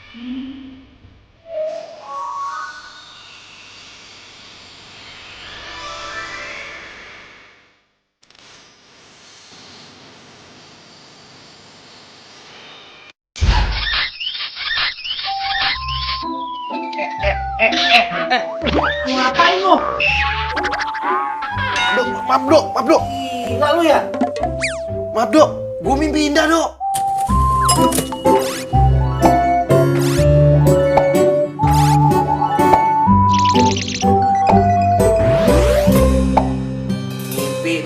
Ngapain lu? Maaf dok. Gila lu ya? Maaf dok, gue mimpi indah dok.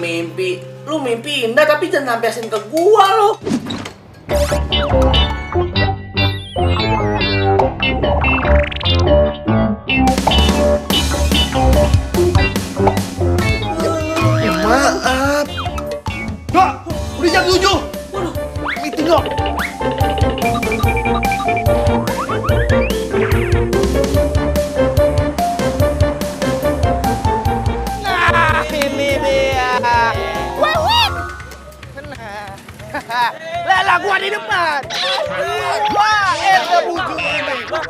Mimpi. Lu mimpi indah tapi jangan lampiasin ke gua lu. Maaf. Dok, udah jam 7. Waduh, meeting dok. Nah, ini dia. Lah, gua di depan. Wah, bujuk ini. Gua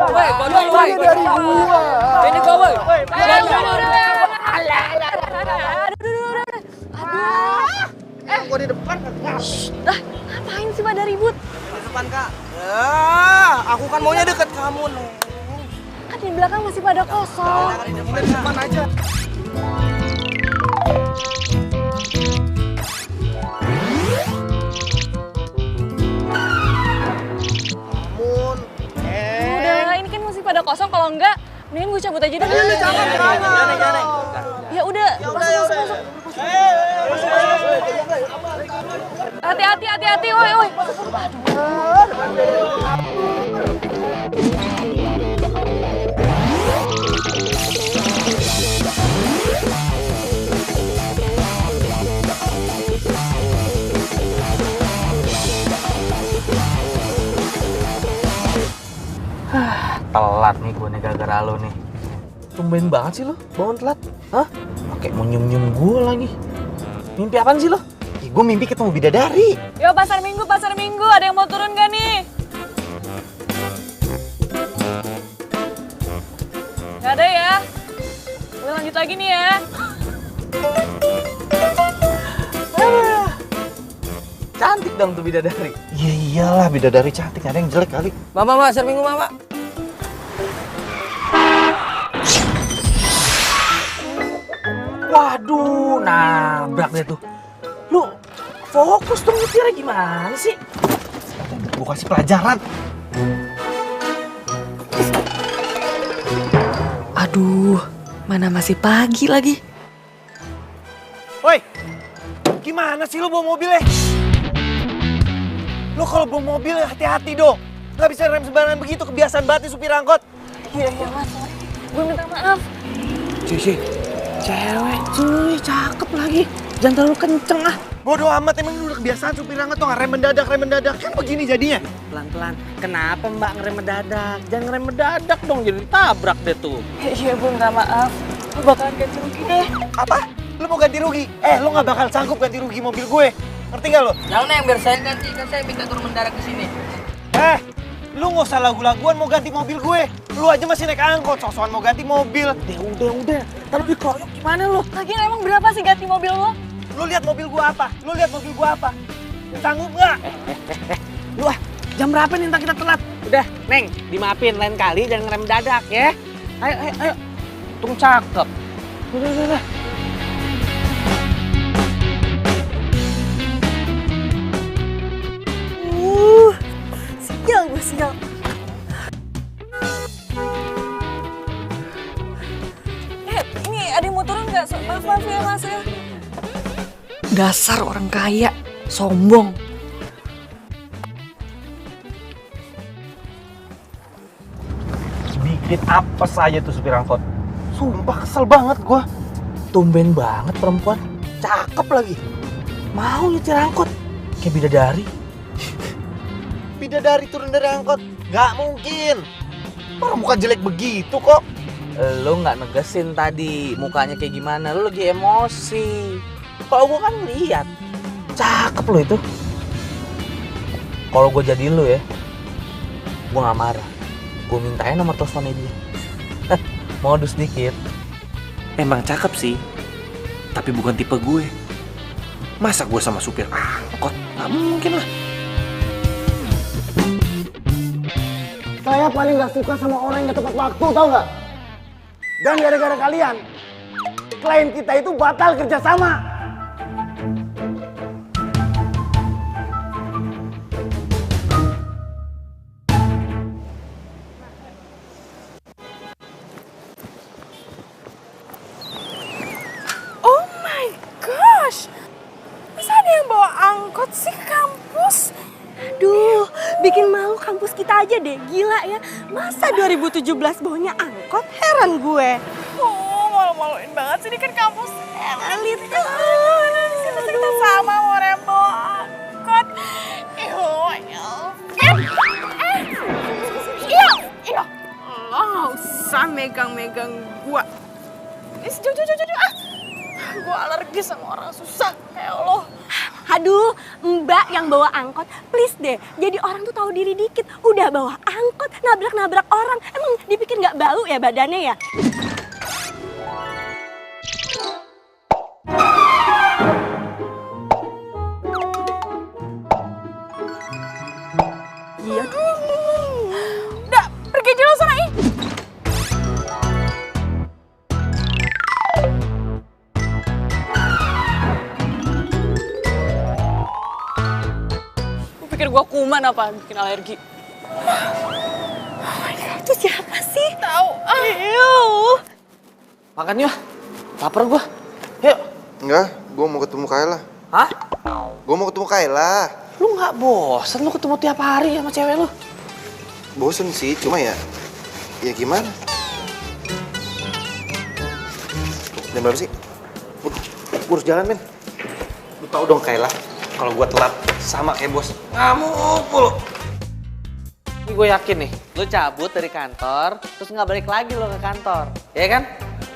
Woi, dari gua. Ini gua, woi. Gua di depan. Dah, ngapain sih pada ribut? Di depan, Kak. Aku kan maunya deket kamu, Neng. Kan di belakang masih pada kosong. Di depan aja. Udah, ini kan masih pada kosong. Kalau enggak, mendingan gue cabut aja dulu. Jangan. Ya udah, masuk. Hati-hati, woi. Telat nih gue nih gara-gara lo nih. Tumben banget sih lo bangun telat. Hah? Pakai mau nyium-nyium gue lagi. Mimpi apaan sih lo? Gue mimpi ketemu bidadari. Yo, pasar minggu. Ada yang mau turun gak nih? Gak ada ya? Gue lanjut lagi nih ya. Cantik dong tuh bidadari. Iya iyalah bidadari cantik, ada yang jelek kali. Mama, pasar minggu mama. Waduh, nabrak deh tuh. Lu fokus dong nyetirnya gimana sih? Gue kasih pelajaran. Aduh, mana masih pagi lagi. Woi, gimana sih lo bawa mobilnya? Lo kalau bawa mobil hati-hati dong. Gak bisa rem sembarangan begitu, kebiasaan banget nih supir angkot. Iya, Mas. Gue minta maaf. Cuy, cewek cuy, cakep lagi. Jangan terlalu kenceng ah. Bodoh amat, emang lu udah kebiasaan supir angkot tuh rem mendadak. Kan begini jadinya. Pelan-pelan. Kenapa Mbak ngerem mendadak? Jangan ngerem mendadak dong, jadi tabrak deh tuh. Iya, gue minta maaf. Gue bakalan ganti rugi deh. Apa? Lu mau ganti rugi? Lu gak bakal sanggup ganti rugi mobil gue. Ngerti gak lo? Jangan yang biar saya ganti, kan saya minta turun mendadak di sini. Lu gak usah lagu-laguan mau ganti mobil gue. Lu aja masih naik angkot, sok-sokan mau ganti mobil. Udah. Kalau dikeroyok gimana lo? Lagian emang berapa sih ganti mobil lo? Lu lihat mobil gua apa? Sanggup nggak? Lu jam berapa nih ntar kita telat? Udah, Neng, dimaafin lain kali jangan ngerem mendadak ya. Ayo. Tung cakep. Udah. Sial. Ini ada yang mau turun nggak? Maaf ya, Mas ya. Dasar orang kaya, sombong. Sedikit apes aja tuh supir angkot. Sumpah kesel banget gua. Tumben banget perempuan. Cakep lagi. Mau nyetir angkot. Kayak bidadari. Bidadari turun dari angkot? Nggak mungkin. Orang muka jelek begitu kok. Lo nggak negesin tadi mukanya kayak gimana. Lo lagi emosi. Kalau gue kan lihat. Cakep lo itu. Kalau gue jadiin lo ya. gue gak marah. Gue mintain nomor teleponnya dia. Modus dikit. Emang cakep sih, tapi bukan tipe gue. Masa gue sama supir angkot? Gak mungkin lah. Saya paling gak suka sama orang yang gak tepat waktu, tau gak? Dan gara-gara kalian, klien kita itu batal kerjasama. Oh my gosh, masa ada yang bawa angkot sih ke kampus? Duh, bikin malu kampus kita aja deh, gila ya. Masa 2017 bawanya angkot? Heran gue. Oh, malu-maluin banget sih, ini kan kampus elit. Kita sama orang bawa angkot. Iya. Lo gak usah megang-megang gua. Jauh. Gua alergi sama orang susah kayak lo. Aduh, mbak yang bawa angkot, please deh. Jadi orang tuh tahu diri dikit. Udah bawa angkot, nabrak-nabrak orang. Emang dipikir nggak bau ya badannya ya? Iya. Udah, pergi aja lo sana, ih. Lu pikir gua kuman apa bikin alergi? Oh my God, itu siapa sih? Tahu. Makan yuk, lapar gue. Yuk. Enggak, gue mau ketemu Kayla. Hah? Gue mau ketemu Kayla. Lu gak bosen lu ketemu tiap hari sama cewek lu? Bosen sih, cuma ya gimana? Jam berapa sih? Gue harus jalan, men. Lu tau dong Kayla, kalau gue telat sama kayak bos. Ngamuk mulu. Ini gue yakin nih, lu cabut dari kantor, terus nggak balik lagi lo ke kantor, ya kan?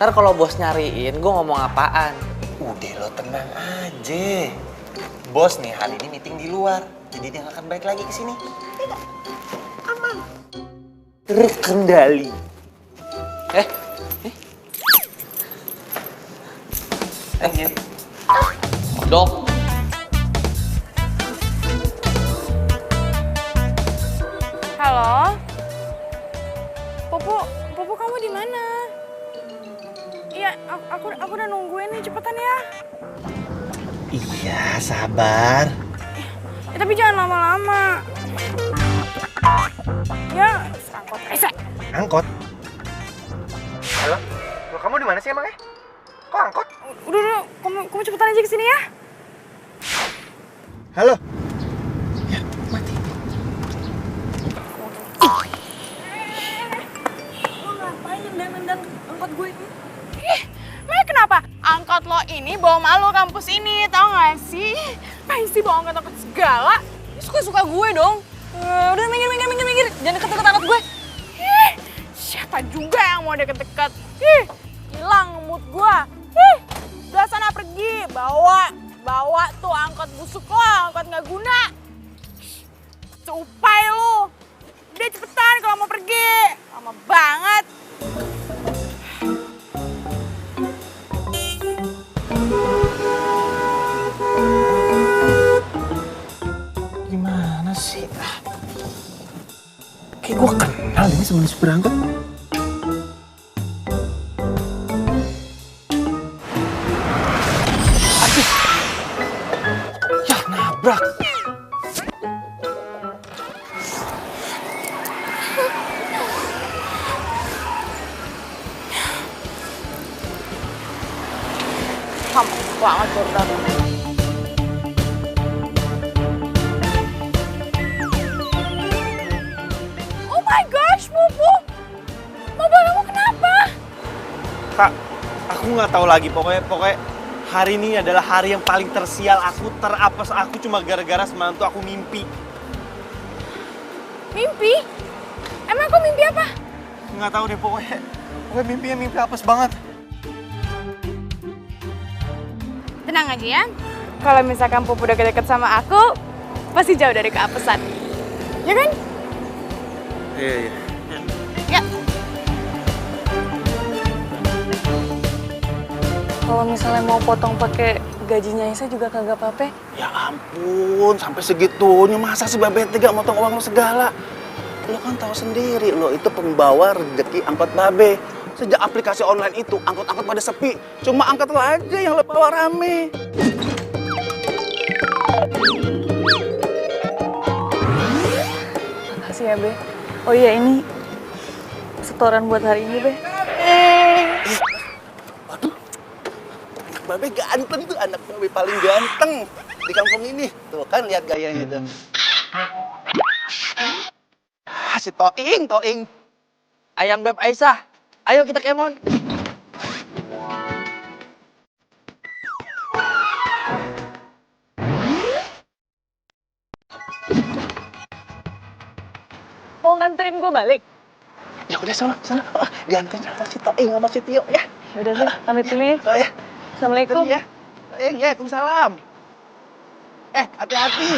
Ntar kalau bos nyariin, gue ngomong apaan? Udah lo tenang aja. Bos nih hari ini meeting di luar, jadi dia nggak akan balik lagi ke sini. Tidak, aman. Terkendali. Dok. Halo? Popo kamu di mana? Iya, aku udah nungguin nih, cepetan ya. Iya, sabar. Ya, tapi jangan lama-lama. Ya, angkot rese. Angkot? Halo? Lo kamu di mana sih emangnya? Kok angkot? Udah, kamu cepetan aja kesini ya. Halo? Lo ngapain nendang angkot gue? Emangnya kenapa? Angkot lo ini bawa malu kampus ini, tau gak sih? Main sih bawa angkot segala. Suka-suka gue dong. Udah minggir. Jangan deket-deket angkot gue. Siapa juga yang mau deket-deket? Hilang mood gue. Udah sana pergi, bawa tuh angkot busuk lo, angkot gak guna. Cupai lu. Udah cepetan kalau mau pergi. Lama banget. Gimana sih? Kayak gue kenal ini sama supir angkot. Aduh. Ya, nabrak. Kamu banget baru datang. Oh my gosh, Pupu. Mobil kamu kenapa? Kak, aku nggak tahu lagi. Pokoknya hari ini adalah hari yang paling tersial aku, terapes aku cuma gara-gara semalam tuh aku mimpi. Mimpi? Emang kau mimpi apa? Nggak tahu deh pokoknya mimpinya mimpi apes banget. Tenang aja ya. Kalau misalkan Pupu deket-deket sama aku, pasti jauh dari keapesan. Ya kan? Iya, iya. Ya. Kalau misalnya mau potong pakai gajinya Isa juga kagak apa-apa. Ya ampun, sampai segitunya masa sih Babe tega motong uang lo segala? Lo kan tahu sendiri, lo itu pembawa rezeki angkot Babe. Sejak aplikasi online itu, angkot-angkot pada sepi. Cuma angkot lo aja yang lo bawa rame. Makasih ya, Be. Oh iya, ini setoran buat hari ini, Be. Waduh, anak Babe ganteng tuh, anak Babe paling ganteng di kampung ini. Tuh kan lihat gayanya itu. Si Toing. Ayang Beb Aisyah, ayo kita kemon. Mau nganterin gue balik? Ya udah sana. Oh, diantarin sama si Toing sama si Tio ya. Yaudah sih, pamit dulu ya. Oh ya. Assalamualaikum. Ya. Toing, ya, Waalaikumsalam. Hati-hati.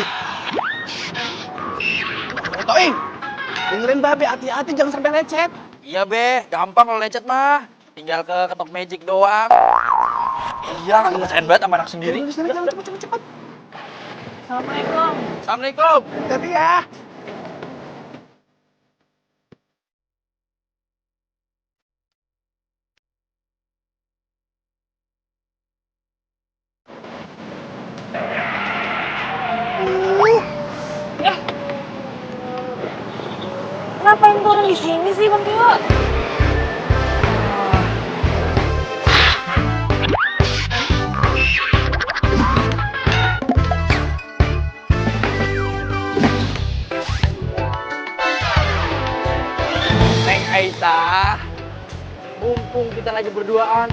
Toing, dengerin Babe, hati-hati jangan sampai lecet. Iya Be, gampang kalau lecet mah. Tinggal ke ketok magic doang. Iya, ngerasain banget sama anak sendiri. Cepet. Assalamualaikum. Assalamualaikum. Hati ya. Kenapa yang turun di sini sih, Bang Tio? Neng Aisyah, mumpung kita lagi berduaan,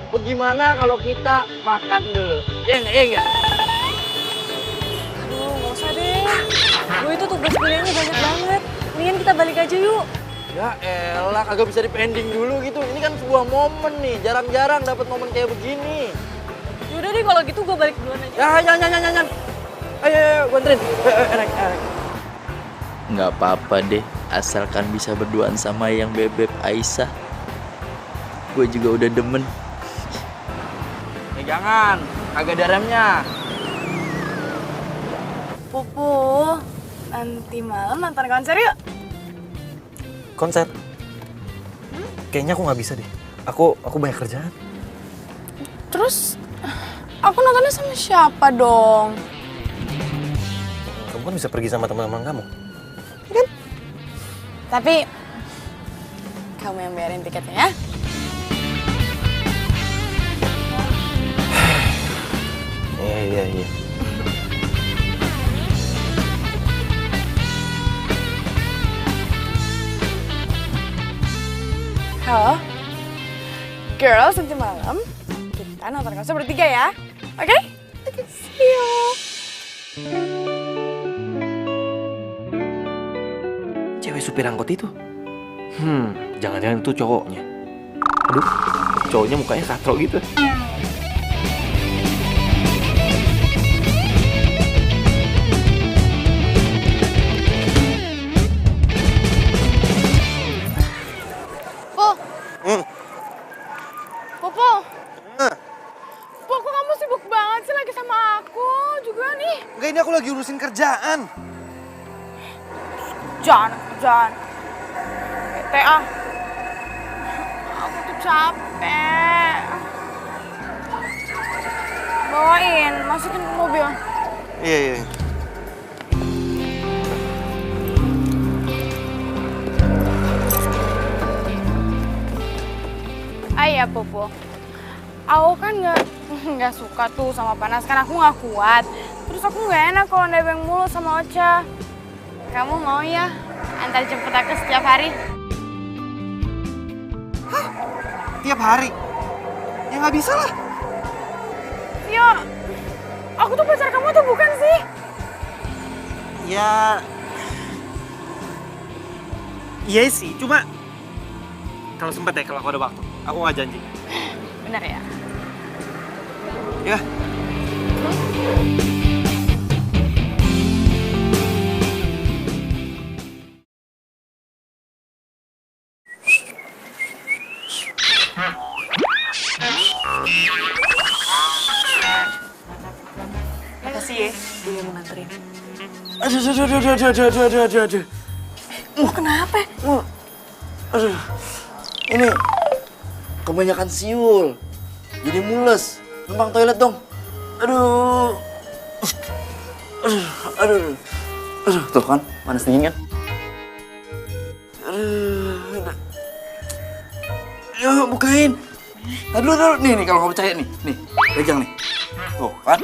bagaimana kalau kita makan dulu? Iya nggak? Aduh, nggak usah deh. Gue itu tugas kuliahnya banyak banget. Mendingan kita balik aja yuk. Ya elah, kagak bisa dipending dulu gitu. Ini kan sebuah momen nih, jarang-jarang dapat momen kayak begini. Yaudah deh, kalau gitu gue balik duluan aja. Ya, jangan. Ayo, gue anterin. Naik. Nggak apa-apa deh, asalkan bisa berduaan sama yang Bebek Aisyah. Gue juga udah demen. Jangan, kagak ada remnya. Pupu, nanti malam nonton konser yuk. Konser? Kayaknya aku nggak bisa deh. Aku banyak kerjaan. Terus, aku nontonnya sama siapa dong? Kamu kan bisa pergi sama teman-teman kamu. Tapi, kamu yang bayarin tiketnya ya. Iya. Halo, girls, nanti malam kita nonton konser bertiga ya, oke? See you. Cewek supir angkot itu? Jangan-jangan itu cowoknya. Aduh, cowoknya mukanya katro gitu. Popo, kok kamu sibuk banget sih lagi sama aku juga nih? Enggak, ini aku lagi urusin kerjaan. Jangan. Bete ah. Aku tuh capek. Bawain, masukin ke mobil. Iya. Iya, Popo. Aku kan nggak suka tuh sama panas, kan aku nggak kuat. Terus aku nggak enak kalau nebeng mulu sama Ocha. Kamu mau ya antar jemput aku setiap hari? Hah? Tiap hari? Ya nggak bisa lah. Yo, aku tuh pacar kamu tuh bukan sih? Ya... Iya sih, cuma... Kalau sempet ya, kalau aku ada waktu. Aku nggak janji. Bener ya? Ya. dengerin. Aduh. Lo kenapa? Aduh. Ini kebanyakan siul. Jadi mules. Numpang toilet dong. Aduh. Aduh. Tuh kan, panas dingin kan? Aduh. Ayo bukain. Tadi dulu. Nih kalau nggak percaya nih. Nih, pegang nih. Tuh kan?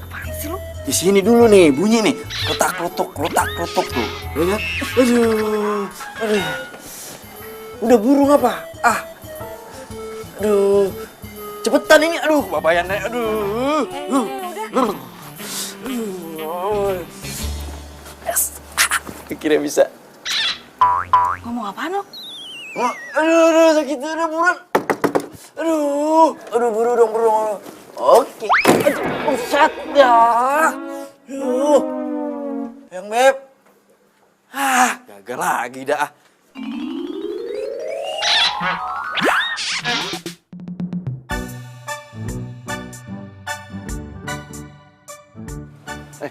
Apaan sih lo? Di sini dulu nih, bunyi nih. Klotak-klotok tuh. Ya kan? Aduh. Udah burung apa? Aduh. Cepetan ini. Aduh, babayannya. Aduh. Udah. Yes. Kira bisa. Ngomong apaan lo? Aduh, sakit. Aduh, buruan. Aduh, buru dong. Oke. Aduh, set ya. Aduh. Yang Beb. Gagal lagi dah.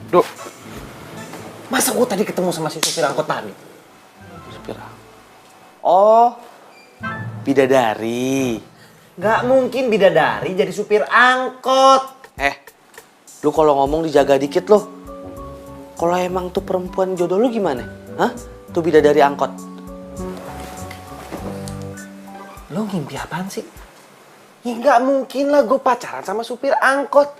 Dok. Masa gue tadi ketemu sama si supir angkot tadi? Supir. Oh, bidadari. Nggak mungkin bidadari jadi supir angkot. Lu kalau ngomong dijaga dikit lo. Kalau emang tuh perempuan jodoh lu gimana? Hah? Tuh bidadari angkot. Lo ngimpi apaan sih? Ya nggak mungkin lah gue pacaran sama supir angkot.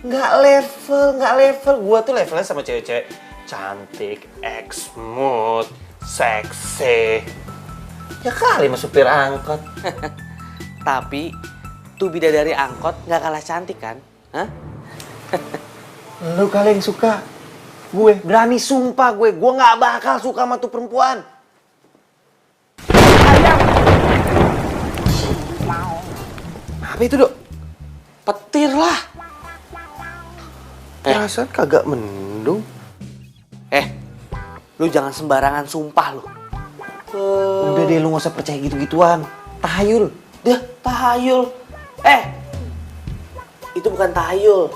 Nggak level. Gue tuh levelnya sama cewek-cewek cantik, smooth, seksi. Ya kali sama supir angkot. Tapi tuh bidadari angkot nggak kalah cantik kan? Hah? Lu kali yang suka. Gue berani sumpah gue nggak bakal suka sama tuh perempuan. Apa itu, Dok? Petir lah. Perasaan kagak mendung. Lu jangan sembarangan sumpah lu. Udah deh, lu nggak usah percaya gitu-gituan. Tahayul. Dia tahayul. Itu bukan tahayul.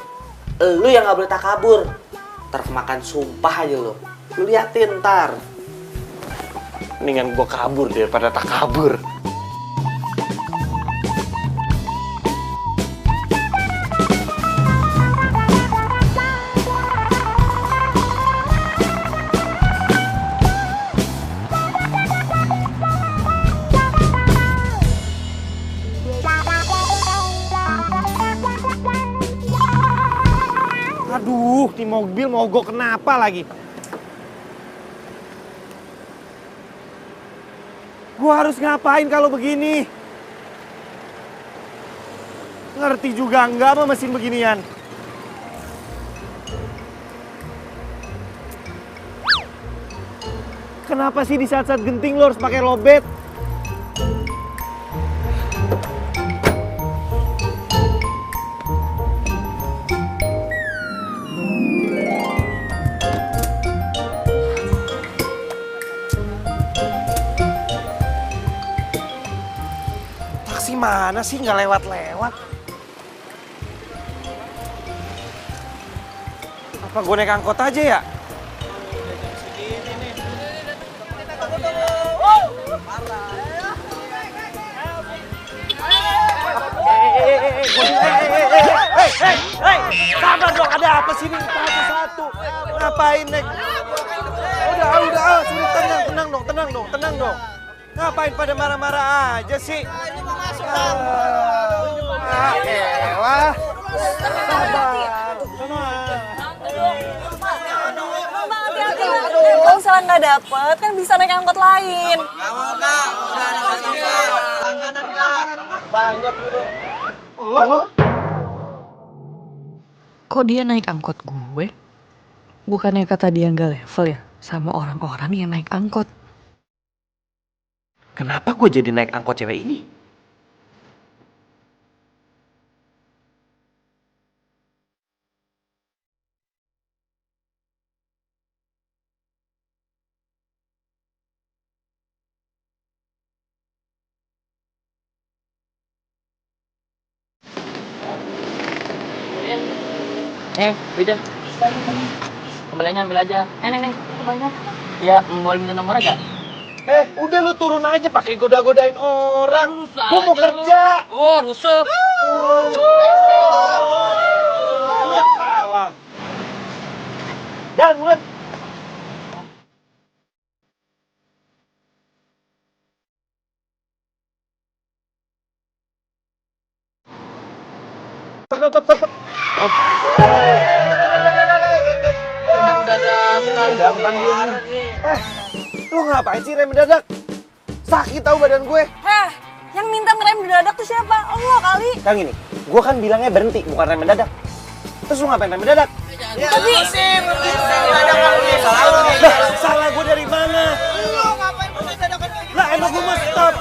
Lu yang nggak boleh takabur. Ntar kemakan sumpah aja lu. Lu liatin ntar. Mendingan gue kabur daripada tak kabur. Aduh, di mobil mogok kenapa lagi? Gua harus ngapain kalau begini? Ngerti juga enggak sama mesin beginian? Kenapa sih di saat-saat genting lo harus pakai lobet? Taksi mana sih nggak lewat-lewat? Apa gue naik angkot aja ya? Sabar dong, ada apa sih nih? Satu-satu. Ngapain, Nek? Udah, sulit, tenang dong. Ngapain pada marah-marah aja sih? Elah. Sabar. Kalau misalnya nggak dapet, kan bisa naik angkot lain. Kok dia naik angkot gue? Bukannya kata dia nggak level ya sama orang-orang yang naik angkot? Kenapa gue jadi naik angkot cewek ini? Udah. Kembaliannya ambil aja. Neng, banyak. Ya, boleh minta nomor aja? Udah lu turun aja pakai goda-godain orang. Gua mau kerja. Oh, rusuh. Dan mulai. Lu ngapain sih rem mendadak? Sakit tahu badan gue. Heh, yang minta ngerem mendadak tuh siapa? Lo kali. Kang ini, gue kan bilangnya berhenti, bukan rem mendadak. Terus lu ngapain rem mendadak? Tapi Salah gue dari mana? Lah emang gue mau stop.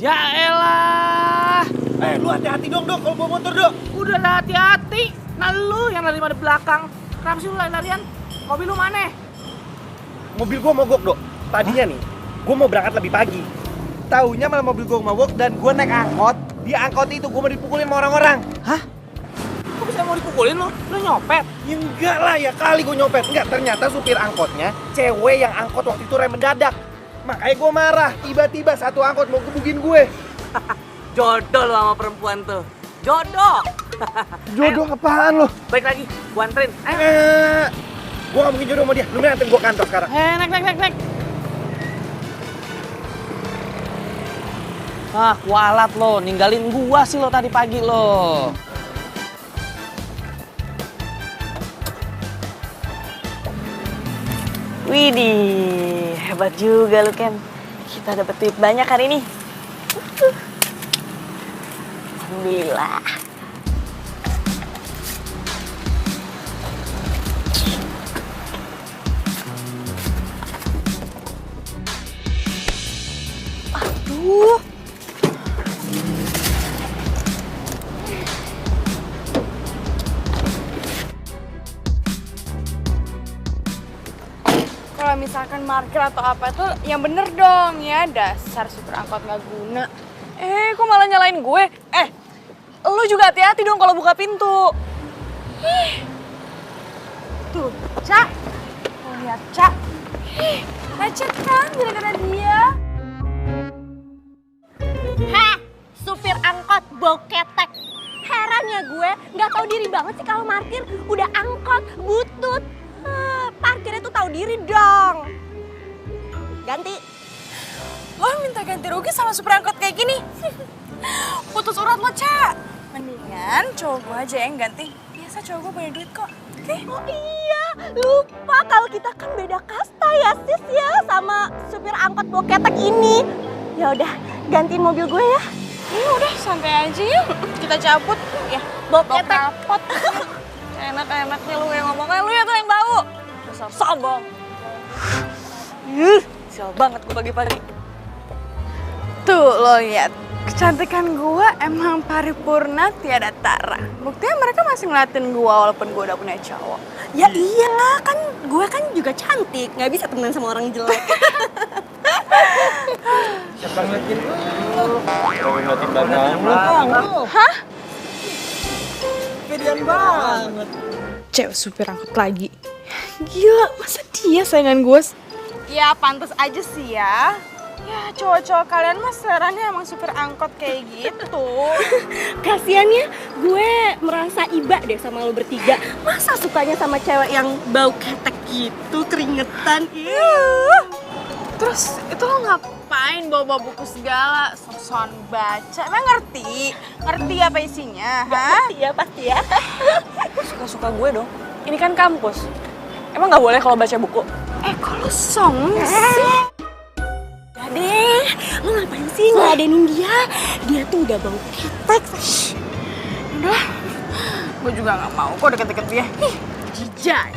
Ya elah. Lu hati-hati dong kalau bawa motor dong. Udah lah, hati-hati. Nah lu yang lari di belakang. Kenapa sih lu lari-larian? Mobil lu mana? Mobil gue mogok dok. Tadinya nih, gue mau berangkat lebih pagi. Taunya malah mobil gue mogok dan gue naik angkot. Di angkot itu gue mau dipukulin sama orang-orang. Hah? Kok bisa mau dipukulin lu? Lu nyopet? Ya enggak lah, ya kali gue nyopet. Enggak, ternyata supir angkotnya cewek yang angkot waktu itu rem mendadak. Makanya gue marah. Tiba-tiba satu angkot mau gebugin gue. Jodoh lu sama perempuan tuh. Jodoh. Jodoh apaan lo? Baik lagi, gua anterin. Ayo. Gue gak mungkin jodoh sama dia. Lu mending anterin gue kantor sekarang. Naik. Ah, kualat lo, ninggalin gua sih lo tadi pagi lo. Widih, hebat juga lu Ken. Kita dapet duit banyak hari ini. Alhamdulillah. Aduh. Kalau misalkan parkir atau apa tuh yang bener dong ya, dasar supir angkot nggak guna. Kok malah nyalain gue? Lu juga hati-hati dong kalau buka pintu. Tuh, Cak. Lu lihat, Cak. Lecet kan gara-gara dia. Heh, supir angkot bau ketek. Heran ya gue, nggak tahu diri banget sih kalau parkir. Udah angkot, butut. Parkirnya tuh tahu diri dong. Ganti. Lo minta ganti rugi sama supir angkot kayak gini? Putus urat lo, Cak. Mendingan cowok gue aja yang ganti. Biasa cowok gue punya duit kok. Oke? Oh iya, lupa kalau kita kan beda kasta ya sis ya sama supir angkot bau ketek ini. Ya udah, gantiin mobil gue ya. Udah santai aja yuk. Kita cabut ya. Bau Bau ketek. kapot. Enak-enaknya lu yang ngomong, lu ya tuh yang bau. Dasar sombong. Sial banget gue pagi-pagi. Tuh lo lihat, kecantikan gue emang paripurna tiada tara. Buktinya mereka masih ngeliatin gue walaupun gue udah punya cowok. Ya iyalah, kan gue kan juga cantik, nggak bisa temenan sama orang jelek. Siapa ngeliatin lu? Ngeliatin badan lu. Hah? Kepedean banget. Cewek supir angkot lagi. Gila, masa dia saingan gue? Ya pantas aja sih ya. Ya cowok-cowok kalian mah seleranya emang supir angkot kayak gitu. Kasiannya gue merasa iba deh sama lo bertiga. Masa sukanya sama cewek yang bau ketek gitu, keringetan. Terus itu lo ngapain bawa buku segala? Sok-sokan baca, emang ngerti? Ngerti apa isinya? Hah? Pasti ya, pasti ya. Suka-suka gue dong. Ini kan kampus. Emang nggak boleh kalau baca buku? Kok lo song sih? Udah deh, lo ngapain sih ngeladenin dia? Dia tuh udah bau ketek. Udah, gue juga nggak mau kok deket-deket dia. Jijai.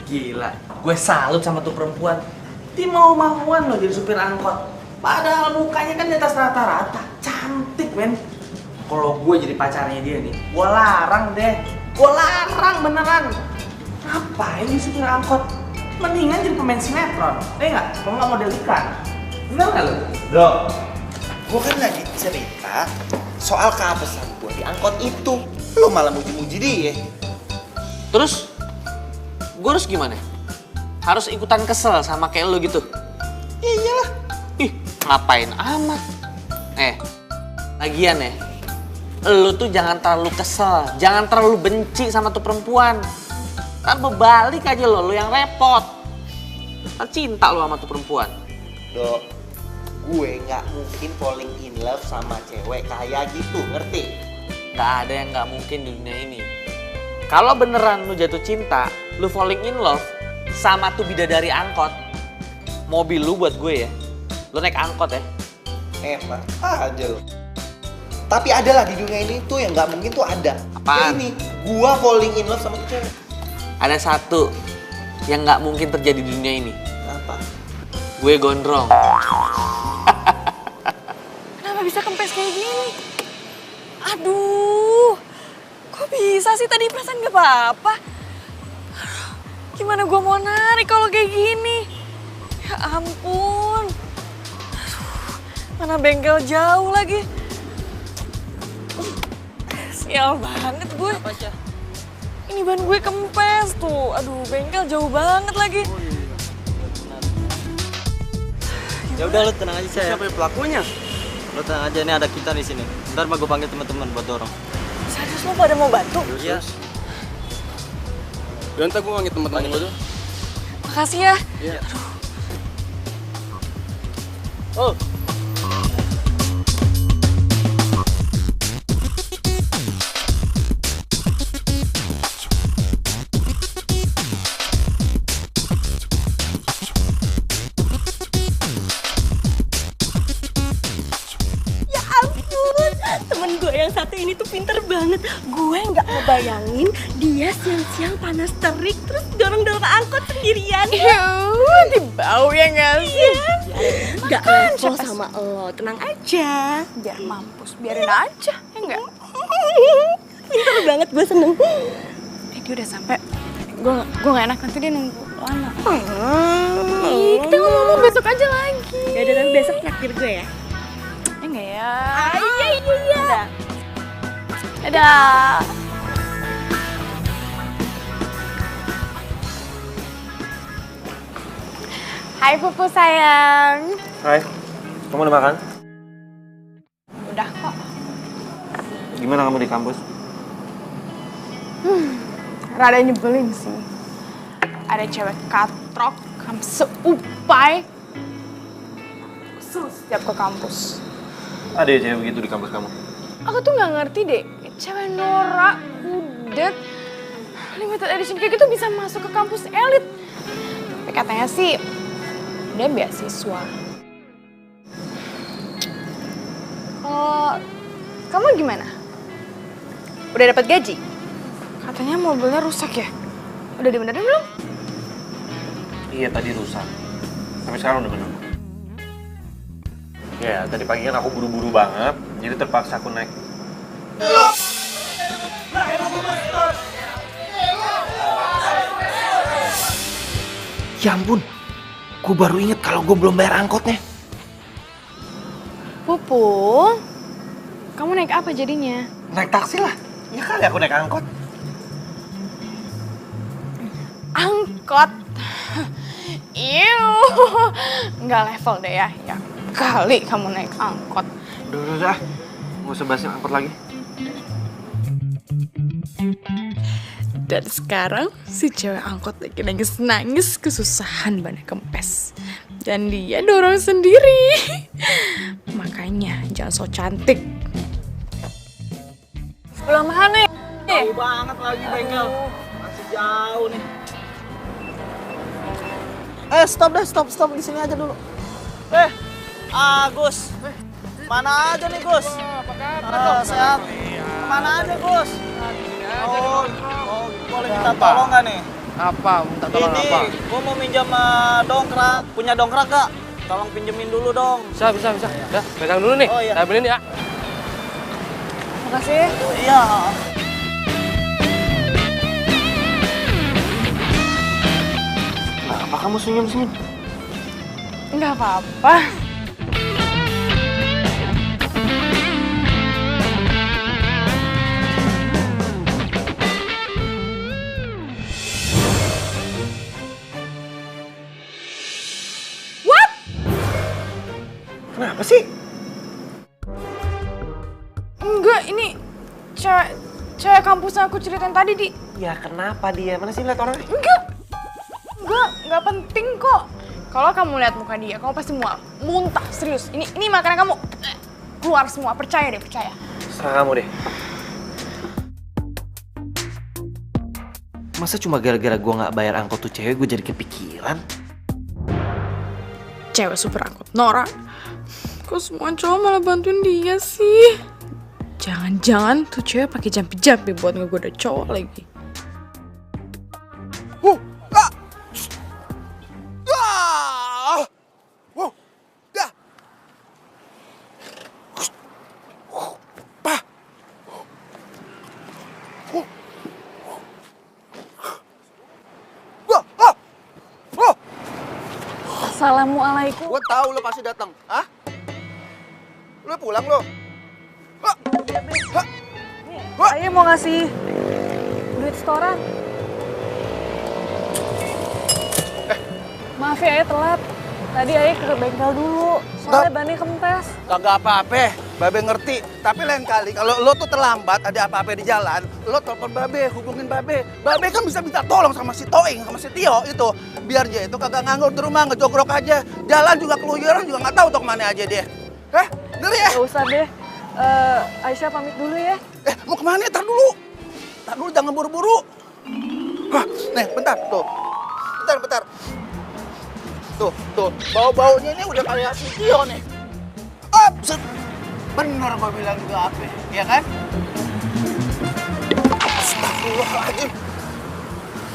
Gila, gue salut sama tuh perempuan. Dia mau-mauan loh jadi supir angkot. Padahal mukanya kan di atas rata-rata. Cantik, men. Kalau gue jadi pacarnya dia nih, gue larang deh. Gue larang beneran. Ngapain nih supir angkot? Mendingan jadi pemain sinetron. Nggak? Kalau nggak model iklan. Bener nggak lo? Bro, gue kan lagi cerita soal keabesan gue di angkot itu. Lu malah muji-muji dia. Terus, gue harus gimana? Harus ikutan kesel sama kayak lo gitu? Ya iyalah. Ih, ngapain amat? Lagian ya, lo tuh jangan terlalu kesel, jangan terlalu benci sama tuh perempuan. Ntar berbalik aja lo yang repot. Ntar cinta lo sama tuh perempuan. Dok, gue nggak mungkin falling in love sama cewek kayak gitu, ngerti? Nggak ada yang nggak mungkin di dunia ini. Kalau beneran lu jatuh cinta, lu falling in love sama tuh bidadari angkot, mobil lu buat gue ya, lu naik angkot ya. Enak aja lo. Tapi ada lah di dunia ini tuh yang nggak mungkin tuh ada. Apaan? Kayak ini, gua falling in love sama tuh cewek. Ada satu yang nggak mungkin terjadi di dunia ini. Apa? Gue gondrong. Kenapa bisa kempes kayak gini? Aduh, kok bisa sih tadi perasaan gak apa-apa? Gimana gue mau narik kalau kayak gini? Ya ampun. Aduh, mana bengkel jauh lagi. Sial banget gue. Ini ban gue kempes tuh. Aduh, bengkel jauh banget lagi. Ya udah lu tenang aja saya. Siapa pelakunya? Lu tenang aja, ini ada kita di sini. Ntar mah gue panggil teman-teman buat dorong. Serius lo pada mau bantu? Iya. Ya ntar gue panggil teman-teman gue tuh. Makasih ya. Iya. Oh. Temen gue yang satu ini tuh pinter banget. Gue nggak ngebayangin dia siang-siang panas terik terus dorong-dorong angkot sendirian. Di bau ya nggak sih? Gak level sama lo, tenang aja. Biar mampus, biarin aja, ya enggak? Pinter banget, gue seneng. Dia udah sampai. Gue gak enak nanti dia nunggu lama. Kita ngomong besok aja lagi. Ya udah, tapi besok traktir gue ya. Ya enggak ya? Iya. Dadah. Hai Pupu sayang. Hai, kamu udah makan? Udah kok. Gimana kamu di kampus? Rada nyebelin sih. Ada cewek katrok, seupai. Setiap ke kampus. Ada ya cewek begitu di kampus kamu? Aku tuh nggak ngerti deh, cewek norak, kudet, limited edition kayak gitu bisa masuk ke kampus elit. Tapi katanya sih dia beasiswa. Kalau kamu gimana? Udah dapat gaji? Katanya mobilnya rusak ya? Udah dibenerin belum? Iya tadi rusak. Tapi sekarang udah bener. Ya tadi pagi kan aku buru-buru banget, jadi terpaksa aku naik. Ya ampun, gue baru inget kalau gue belum bayar angkotnya. Pupu, kamu naik apa jadinya? Naik taksi lah. Ya kali aku naik angkot. Angkot? Iu, nggak level deh ya. Ya kali kamu naik angkot. Udah. Nggak usah bahas angkot lagi. Dan sekarang si cewek angkot lagi nangis kesusahan bannya kempes. Dan dia dorong sendiri. Makanya jangan so cantik. Sebelah mana nih? Jauh banget lagi bengkel. Masih jauh nih. Stop di sini aja dulu. Gus. Mana aja nih, Gus? Sehat. Kemana aja, Gus? Boleh minta tolong nggak nih? Apa? Minta tolong Ini, apa? gue mau minjam dongkrak. Punya dongkrak gak? tolong pinjemin dulu dong. Bisa. Ya, pegang dulu nih. Oh, iya. Saya beliin ya. Makasih. Iya. Kenapa kamu senyum-senyum? Nggak apa-apa. What? Kenapa sih? Enggak, ini cewek kampus yang aku ceritain tadi, Di. Ya kenapa dia? Mana sih lihat orangnya? Enggak penting kok. Kalau kamu lihat muka dia, kamu pasti muntah, serius. Ini makanan kamu keluar semua, percaya deh, percaya. Serah kamu deh. Masa cuma gara-gara gue nggak bayar angkot tuh cewek gue jadi kepikiran? Cewek super angkot, Nora. Kok semua cowok malah bantuin dia sih? Jangan-jangan tuh cewek pakai jampi-jampi buat ngegoda cowok lagi. Assalamualaikum. Gue tahu lo pasti datang. Hah? Lo pulang lo? Saya mau ngasih duit setoran. Maaf ya, telat. Tadi Ayah ke bengkel dulu, soalnya bannya kempes. Kagak apa-apa, Babe ngerti. Tapi lain kali kalau lo tuh terlambat, ada apa-apa di jalan, lo telepon Babe, hubungin Babe. Babe kan bisa minta tolong sama si Toing, sama si Tio itu. Biar dia itu kagak nganggur di rumah, ngejogrok aja. Jalan juga keluyuran juga nggak tahu tuh kemana aja dia. Ngeri ya? Gak usah deh. Aisyah pamit dulu ya. Mau kemana? Tar dulu, jangan buru-buru. Nih, bentar, tuh. Bentar. Tuh, bau-baunya ini udah kayak si Tio nih. Bener gua bilang juga apa, ya kan? Astagfirullahaladzim.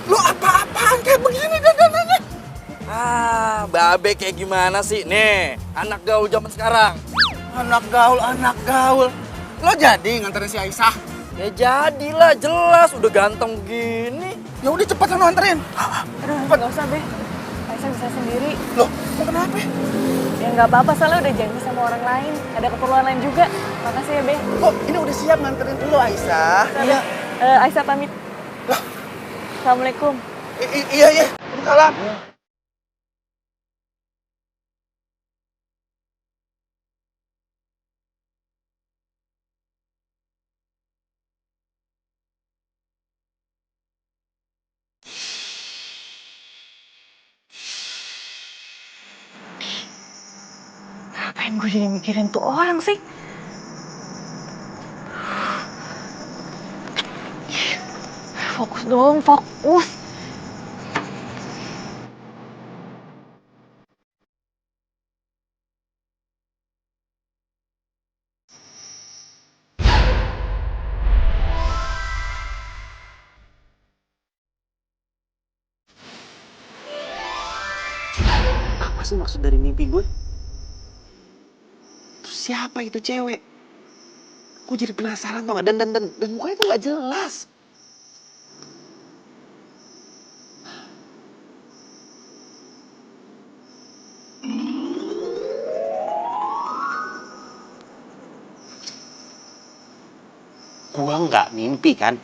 Lu apa-apaan kayak begini dandanannya? Babe kayak gimana sih? Nih, anak gaul zaman sekarang. Anak gaul. Lo jadi nganterin si Aisyah? Ya jadilah, jelas. Udah ganteng gini. Ya udah cepetan lo anterin. Aduh, gak usah, Be. Aisyah bisa sendiri. Loh, kenapa? Ya nggak apa-apa, soalnya udah janji sama orang lain. Ada keperluan lain juga. Makasih ya, Be. Oh, ini udah siap nganterin lo Aisyah. Iya. Aisyah pamit. Assalamualaikum. Iya. Salam. Ngapain gue jadi mikirin tuh orang sih? Fokus dong, fokus. Apa sih maksud dari mimpi gue? Terus siapa itu cewek? Gue jadi penasaran tau gak? Dan mukanya tuh gak jelas. Gua nggak mimpi kan?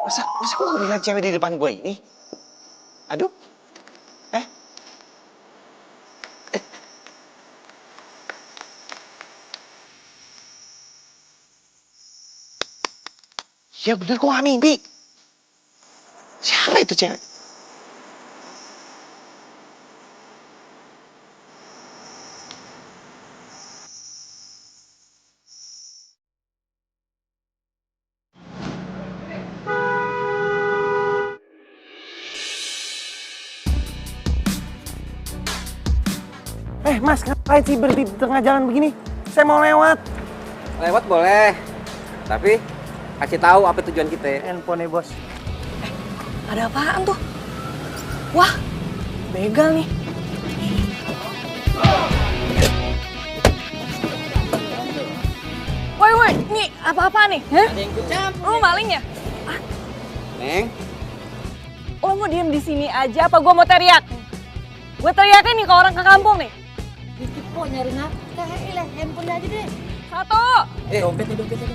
Masa gua ngeliat cewek di depan gue ini? Aduh. Ya bener, gua nggak mimpi. Siapa itu cewek? Mas, ngapain sih berhenti di tengah jalan begini? Saya mau lewat. Lewat boleh, tapi kasih tahu apa tujuan kita. Handphone bos. Ada apaan tuh? Wah, begal nih. Woi, nih apa-apa nih? Hah? Lu maling ya? Neng, Lo mau diem di sini aja apa gue mau teriak? Gue teriakin nih ke orang ke kampung nih. Dikit kok nyari nafkah, handphone aja deh. 1, dompetnya.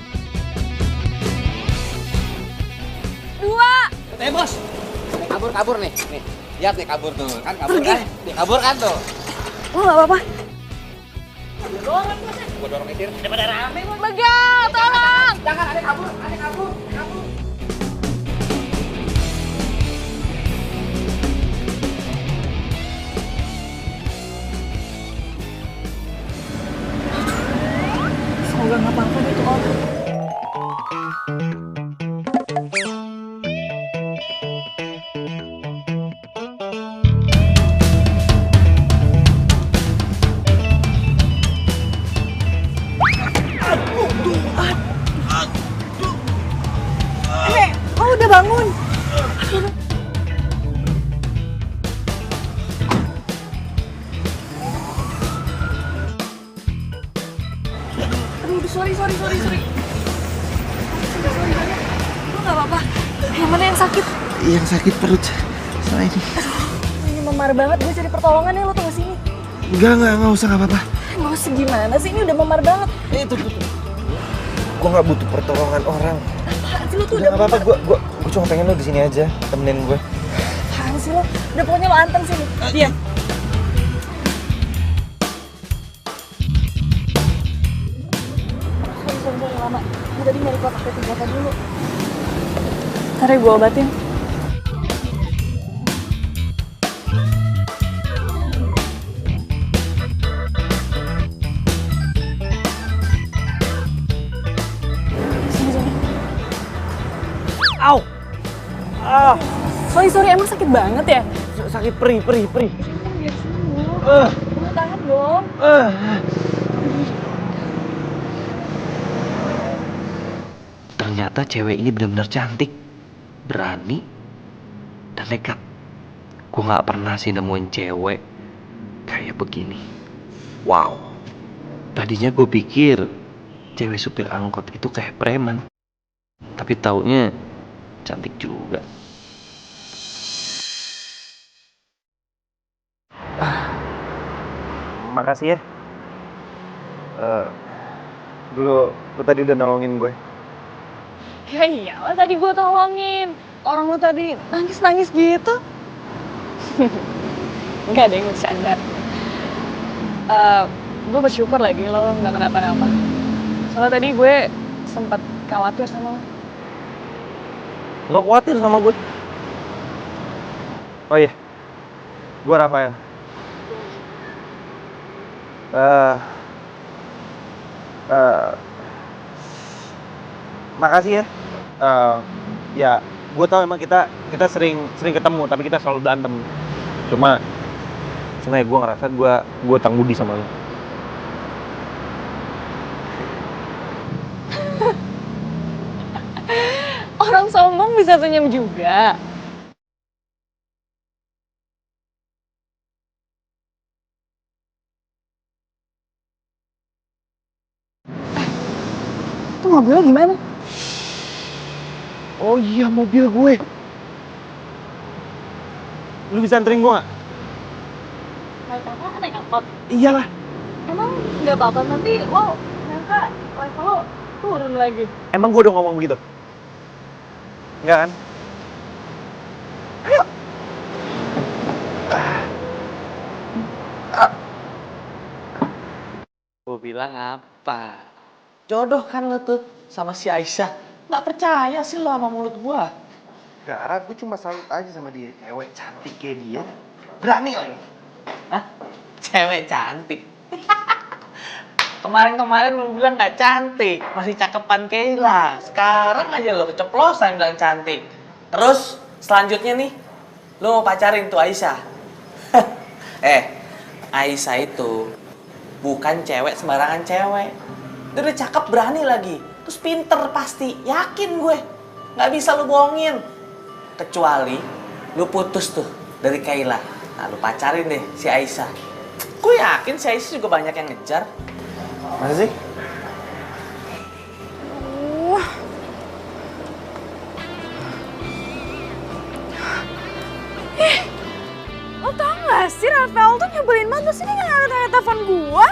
2. Bos. Kabur nih. Nih, lihat nih kabur tuh. Kan kabur kan? Nih, kabur kan tuh. Lo gak apa-apa? Gua dorong Edir. Daripada rame. Begal, tolong! Jangan, ada kabur. Semoga gak apa-apa deh tuh orang. Oh udah bangun. Aduh, sorry. Sorry banget. Lu gak apa-apa? Yang mana yang sakit? Yang sakit perut sama ini. Ini memar banget, gue cari pertolongan ya, lo tunggu sini. Enggak usah, nggak apa-apa. Mau segimana sih, ini udah memar banget. Tuh. Gue nggak butuh pertolongan orang. Apaan sih lo tuh Udah nggak apa-apa, gue cuma pengen lo di sini aja, temenin gue. Apaan sih lo? Udah pokoknya lo anteng sini. Diam. Sorry, lama. Gue tadi nyari kotak P3K dulu. Ntar ya gue obatin. Sini. Au! Sorry, emang sakit banget ya? Sakit perih. Ya sembuh. Tahan dong. Ternyata cewek ini benar-benar cantik, berani, dan nekat. Gue nggak pernah sih nemuin cewek kayak begini. Wow. Tadinya gue pikir cewek supir angkot itu kayak preman, tapi taunya cantik juga. Makasih ya. Lu tadi udah nolongin gue. Ya iyalah tadi gue tolongin. Orang lu tadi nangis gitu. Enggak deh, bercanda. Gue bersyukur lagi lo nggak kenapa-napa. Soalnya tadi gue sempat khawatir sama lo. Lo khawatir sama gue? Oh iya, gue Rafael. Makasih ya. Ya, gue tau emang kita sering ketemu, tapi kita selalu berantem. Cuma ya gue ngerasa gue utang budi sama lo. Orang sombong bisa senyum juga. Itu mobilnya gimana? Oh iya, mobil gue. Lu bisa anterin gue gak? Naik apa? Naik angkot? Iyalah. Emang nggak apa-apa, nanti lo nyangka level lo turun lagi. Emang gue udah ngomong begitu? Enggak kan? Ayo. Gue bilang apa? Jodoh kan lo tuh sama si Aisyah. Nggak percaya sih lo sama mulut gua. Enggak, gue cuma salut aja sama dia. Cewek cantik kayak dia. Berani lagi. Hah? Cewek cantik? Kemarin lo bilang nggak cantik. Masih cakepan Kayla. Sekarang aja lo keceplosan bilang cantik. Terus selanjutnya nih, lo mau pacarin tuh Aisyah. Aisyah itu bukan cewek sembarangan cewek. Dia udah cakep, berani lagi. Terus pinter pasti, yakin gue. Nggak bisa lu bohongin. Kecuali lu putus tuh dari Kayla. Nah, lu pacarin deh si Aisyah. Gue yakin si Aisyah juga banyak yang ngejar. Masa sih? Lo tau gak sih Rafael tuh nyebelin banget, terus ini gak ngeliat telepon gua.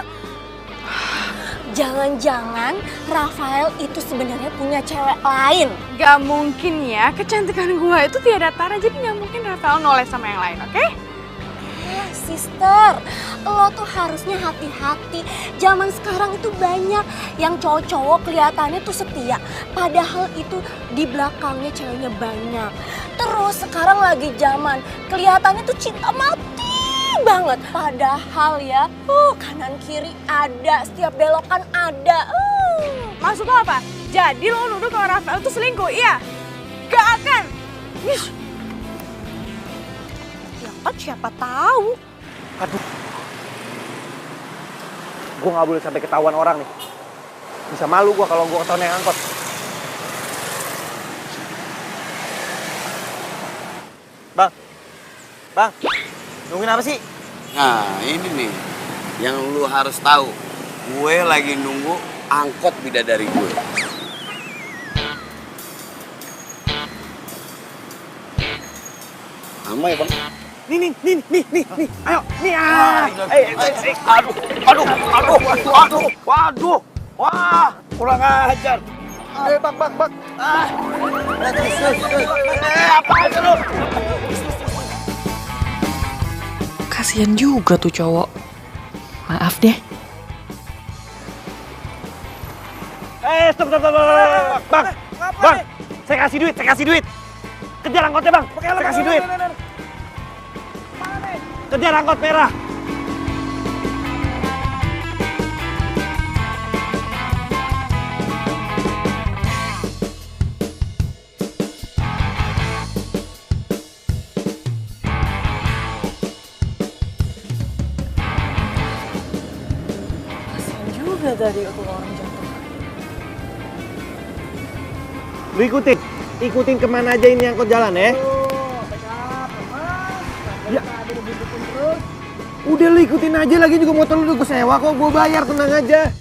Jangan-jangan Rafael itu sebenarnya punya cewek lain. Gak mungkin ya, kecantikan gua itu tiada tara, jadi gak mungkin Rafael noleh sama yang lain, oke? Sister, lo tuh harusnya hati-hati. Zaman sekarang itu banyak yang cowok-cowok kelihatannya tuh setia, padahal itu di belakangnya ceweknya banyak. Terus sekarang lagi zaman kelihatannya tuh cinta mati banget, padahal ya kanan kiri ada, setiap belokan ada. Maksud lo apa? Jadi lo nuduh kalau Rafael tuh selingkuh, iya? Gak akan. Ya kan siapa tahu. Aduh. Gue gak boleh sampai ketahuan orang nih. Bisa malu gue kalau gue ketahuan yang angkot. Bang, nungguin apa sih? Nah, ini nih yang lu harus tahu. Gue lagi nunggu angkot bidadari gue. Lama ya, Bang? Nih. Ayo, nih. Waduh. Wah, kurang ajar. Ayo, Bang. Apa aja lu? Kasian juga tuh cowok. Maaf deh. Stop. Bang, saya kasih duit. Kejar angkotnya, Bang. Saya kasih duit. Kejar angkot merah. Kasian juga tadi aku orang jatuh. Lu ikutin kemana aja ini angkot jalan ya. Ya. Udah lu ikutin aja, lagi juga motor lu udah gue sewa kok, gue bayar, tenang aja.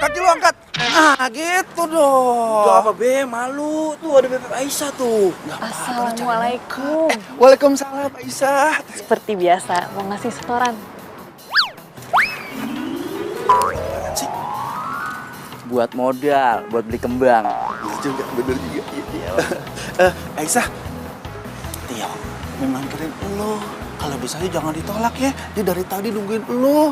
Kaki lu angkat. Gitu dong. Gak apa be, malu. Tuh ada Bebek Aisyah tuh. Assalamualaikum. Waalaikumsalam Aisyah. Seperti biasa, mau ngasih setoran. Buat modal, buat beli kembang. Juga bener juga. Aisyah, Tio memang keren lo. Kalau bisa jangan ditolak ya. Dia dari tadi nungguin lo.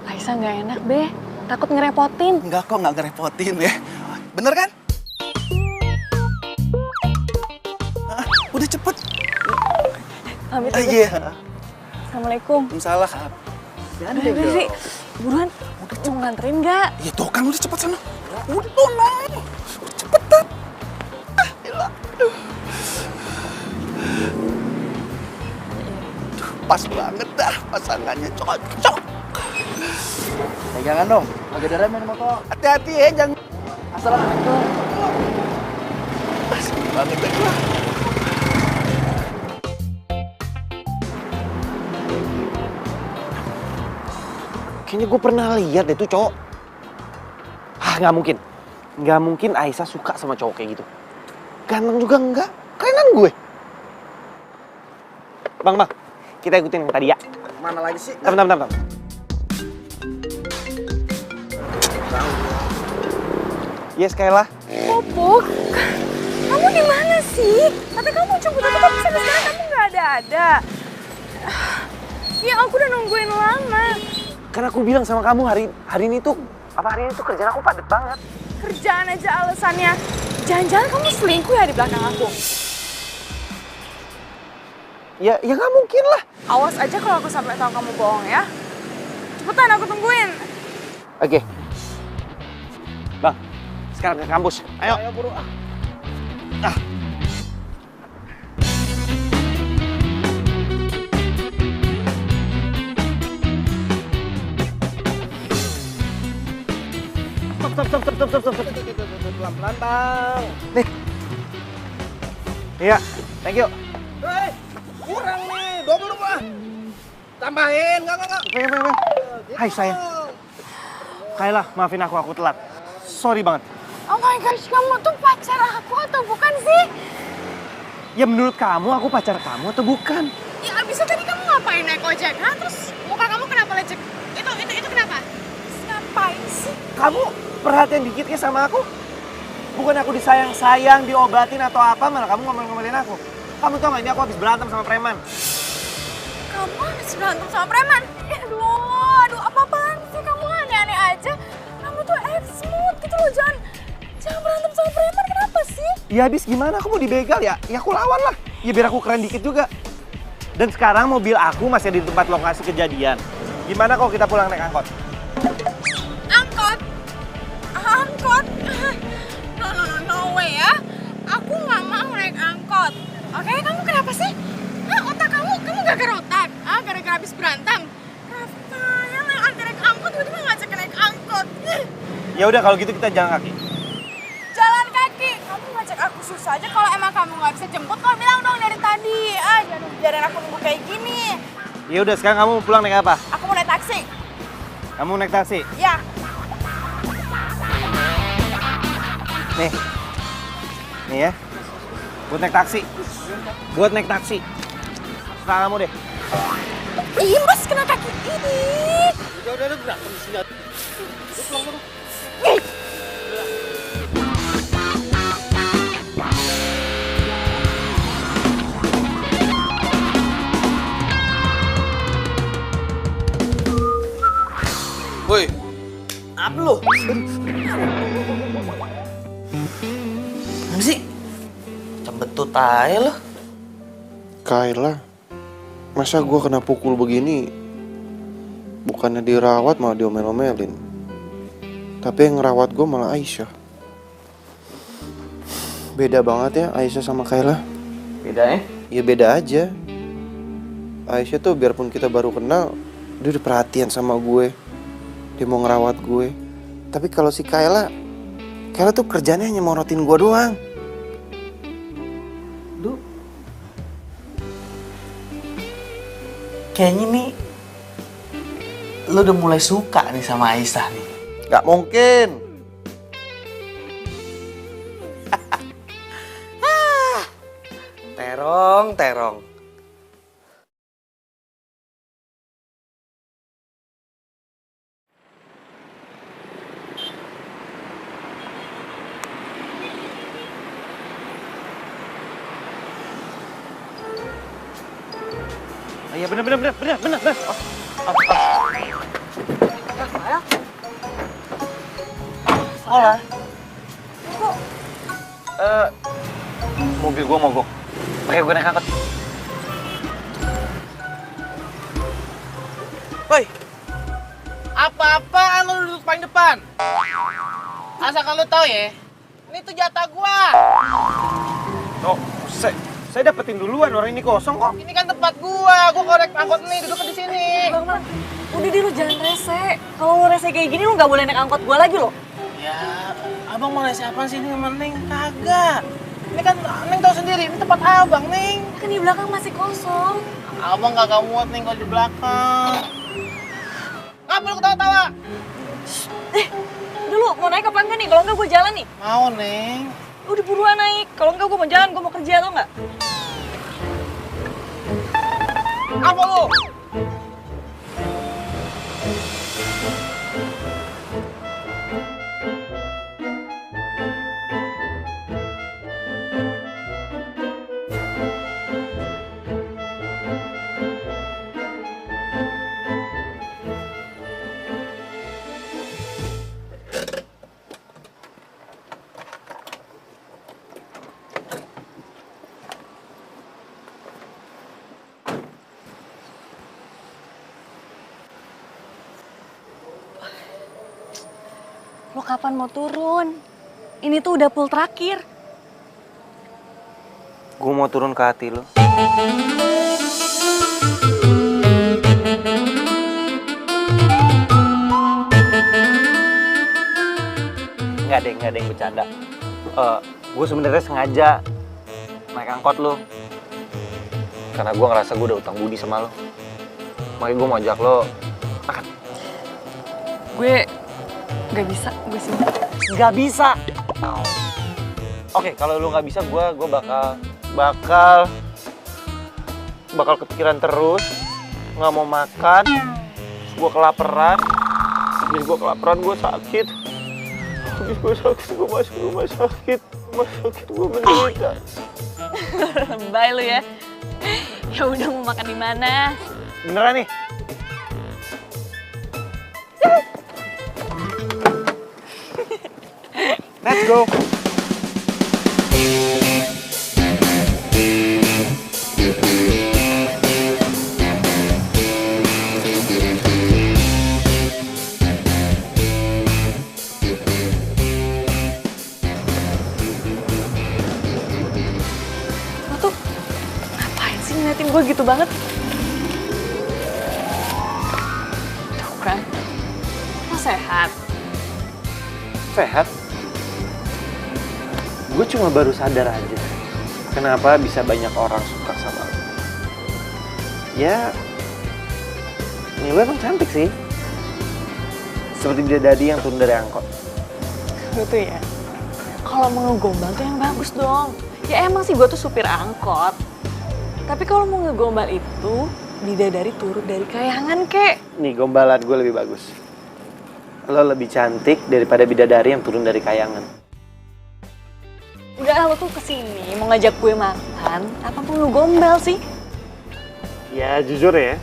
Aisyah nggak enak, Be. Takut ngerepotin. Enggak kok, nggak ngerepotin ya. Bener kan? Udah cepet. Pamit aja. Iya. Assalamualaikum. Salah. Udah, buruan. Mau nganterin nggak? Ya tuh kan udah cepet sana. Udah tuh, udah cepetan. Pas banget dah pasangannya, cocok. Pegangan dong, agak ada remen motor. Hati-hati ya, jangan. Assalamualaikum. Pas banget dah. Kayaknya gue pernah lihat deh tuh cowok. Nggak mungkin. Nggak mungkin Aisyah suka sama cowok kayak gitu. Ganteng juga enggak. Kerenan gue. Bang. Kita ikutin yang tadi ya. Mana lagi sih? Bentar. Yes, Kayla. Popok, kamu di mana sih? Tapi kamu jemput aku tapi sampai sekarang kamu nggak ada. Ya aku udah nungguin lama. Kan aku bilang sama kamu hari ini tuh kerjaan aku padat banget. Kerjaan aja alasannya. Jangan-jangan kamu selingkuh ya di belakang aku. Ya nggak mungkin lah. Awas aja kalau aku sampai tahu kamu bohong ya. Cepetan aku tungguin. Oke. Bang, sekarang ke kampus. Ayo buru. Stop. Pelan-pelan, Bang. Nih. Iya, thank you. Hei, kurang nih, double lah. Tambahin, enggak. Hai sayang. Kayla, maafin aku telat. Sorry banget. Oh my gosh, kamu tuh pacar aku atau bukan sih? Ya menurut kamu aku pacar kamu atau bukan? Ya abisnya tadi kamu ngapain naik ojek? Hah? Terus muka kamu kenapa lecek? Itu kenapa? Terus ngapain sih? Kamu perhatian dikit ya sama aku? Bukan aku disayang-sayang, diobatin atau apa, malah kamu ngomel-ngomelin aku. Kamu tau gak ini aku habis berantem sama preman. Kamu habis berantem sama preman? Aduh, apa-apaan sih? Kamu aneh-aneh aja. Kamu tuh smooth gitu loh, jangan berantem sama preman, kenapa sih? Ya habis gimana, aku mau dibegal ya? Ya aku lawan lah, ya biar aku keren dikit juga. Dan sekarang mobil aku masih ada di tempat lokasi kejadian. Gimana kalau kita pulang naik angkot? Angkot? Angkot? No way ya. Aku nggak mau naik angkot. Oke, kamu kenapa sih? Hah, otak kamu gak otak? Ah, gara-gara habis berantem? Rafa, yang naik angkot, tiba-tiba ngajak naik angkot. Ya udah kalau gitu kita jalan kaki. Jalan kaki? Kamu ngajak aku susah aja. Kalau emang kamu nggak bisa jemput, kau bilang dong dari tadi. Ah, jangan biarin aku nunggu kayak gini. Ya udah sekarang kamu pulang naik apa? Aku mau naik taksi. Kamu naik taksi? Ya. Nih ya. Buat naik taksi. Sekarang kamu deh. Ih, mas kena kaki ini. Udah berantem di sini. Pulang dulu. Woi, apa lu? Apa sih? Cembetut aja lo. Kayla, masa gue kena pukul begini? Bukannya dirawat malah diomel-omelin. Tapi yang ngerawat gue malah Aisyah. Beda banget ya Aisyah sama Kayla. Beda ya? Ya beda aja. Aisyah tuh biarpun kita baru kenal, dia udah perhatian sama gue. Dia mau ngerawat gue. Tapi kalau si Kayla tuh kerjanya hanya morotin gue doang. Kayaknya nih lu udah mulai suka nih sama Aisyah nih. Gak mungkin. Terong. Iya bener. Sekolah. Mobil gua mogok. Pakai gue naik angkot. Woi, apa-apaan lu duduk paling depan? Asalkan lu tahu ya, ini tuh jatah gua. Oh, saya dapetin duluan, orang ini kosong kok. Ini kan tempat gua korek angkot nih, duduk di sini. Bang, udah deh lu jangan rese. Kalau lu rese kayak gini lu nggak boleh naik angkot gua lagi loh. Ya, abang mau ngasih apaan sih ini sama Neng? Kagak. Ini kan Neng tahu sendiri, ini tempat abang, Neng. Kan di belakang masih kosong. Abang kagak muat, Neng, kalau di belakang. Ngapa lu ketawa-tawa? Udah lu mau naik apa enggak nih? Kalau enggak gue jalan nih. Mau, Neng. Udah buruan naik. Kalau enggak gue mau jalan, gue mau kerja tau nggak? Apa lu? Lo kapan mau turun? Ini tuh udah pool terakhir. Gue mau turun ke hati lo. Nggak deh, bercanda. Gue sebenarnya sengaja naik angkot lo. Karena gue ngerasa gue udah utang budi sama lo. Makanya gue mau ajak lo makan. Gue nggak bisa, gue sini. Nggak bisa? Oke, kalau lo nggak bisa, gue bakal kepikiran terus. Nggak mau makan. Gue kelaparan. Habis gue kelaparan, gue sakit. Habis gue sakit, gue masuk rumah sakit. Gue menderita. Lebay lu ya. Ya udah, mau makan di mana? Beneran nih? Let's go. Ngeliatin gue gitu banget. Tuh kan, lo sehat. Sehat? Gue cuma baru sadar aja kenapa bisa banyak orang suka sama lo. Ya, ini lo emang cantik sih. Seperti bidadari yang turun dari angkot. Gitu ya. Kalau mau ngegombal tuh yang bagus dong. Ya emang sih gue tuh supir angkot. Tapi kalau mau ngegombal itu, bidadari turun dari kayangan, kek. Nih, gombalan gue lebih bagus. Lo lebih cantik daripada bidadari yang turun dari kayangan. Enggak, lo tuh kesini mau ngajak gue makan, apa perlu gombal sih? Ya, jujur ya.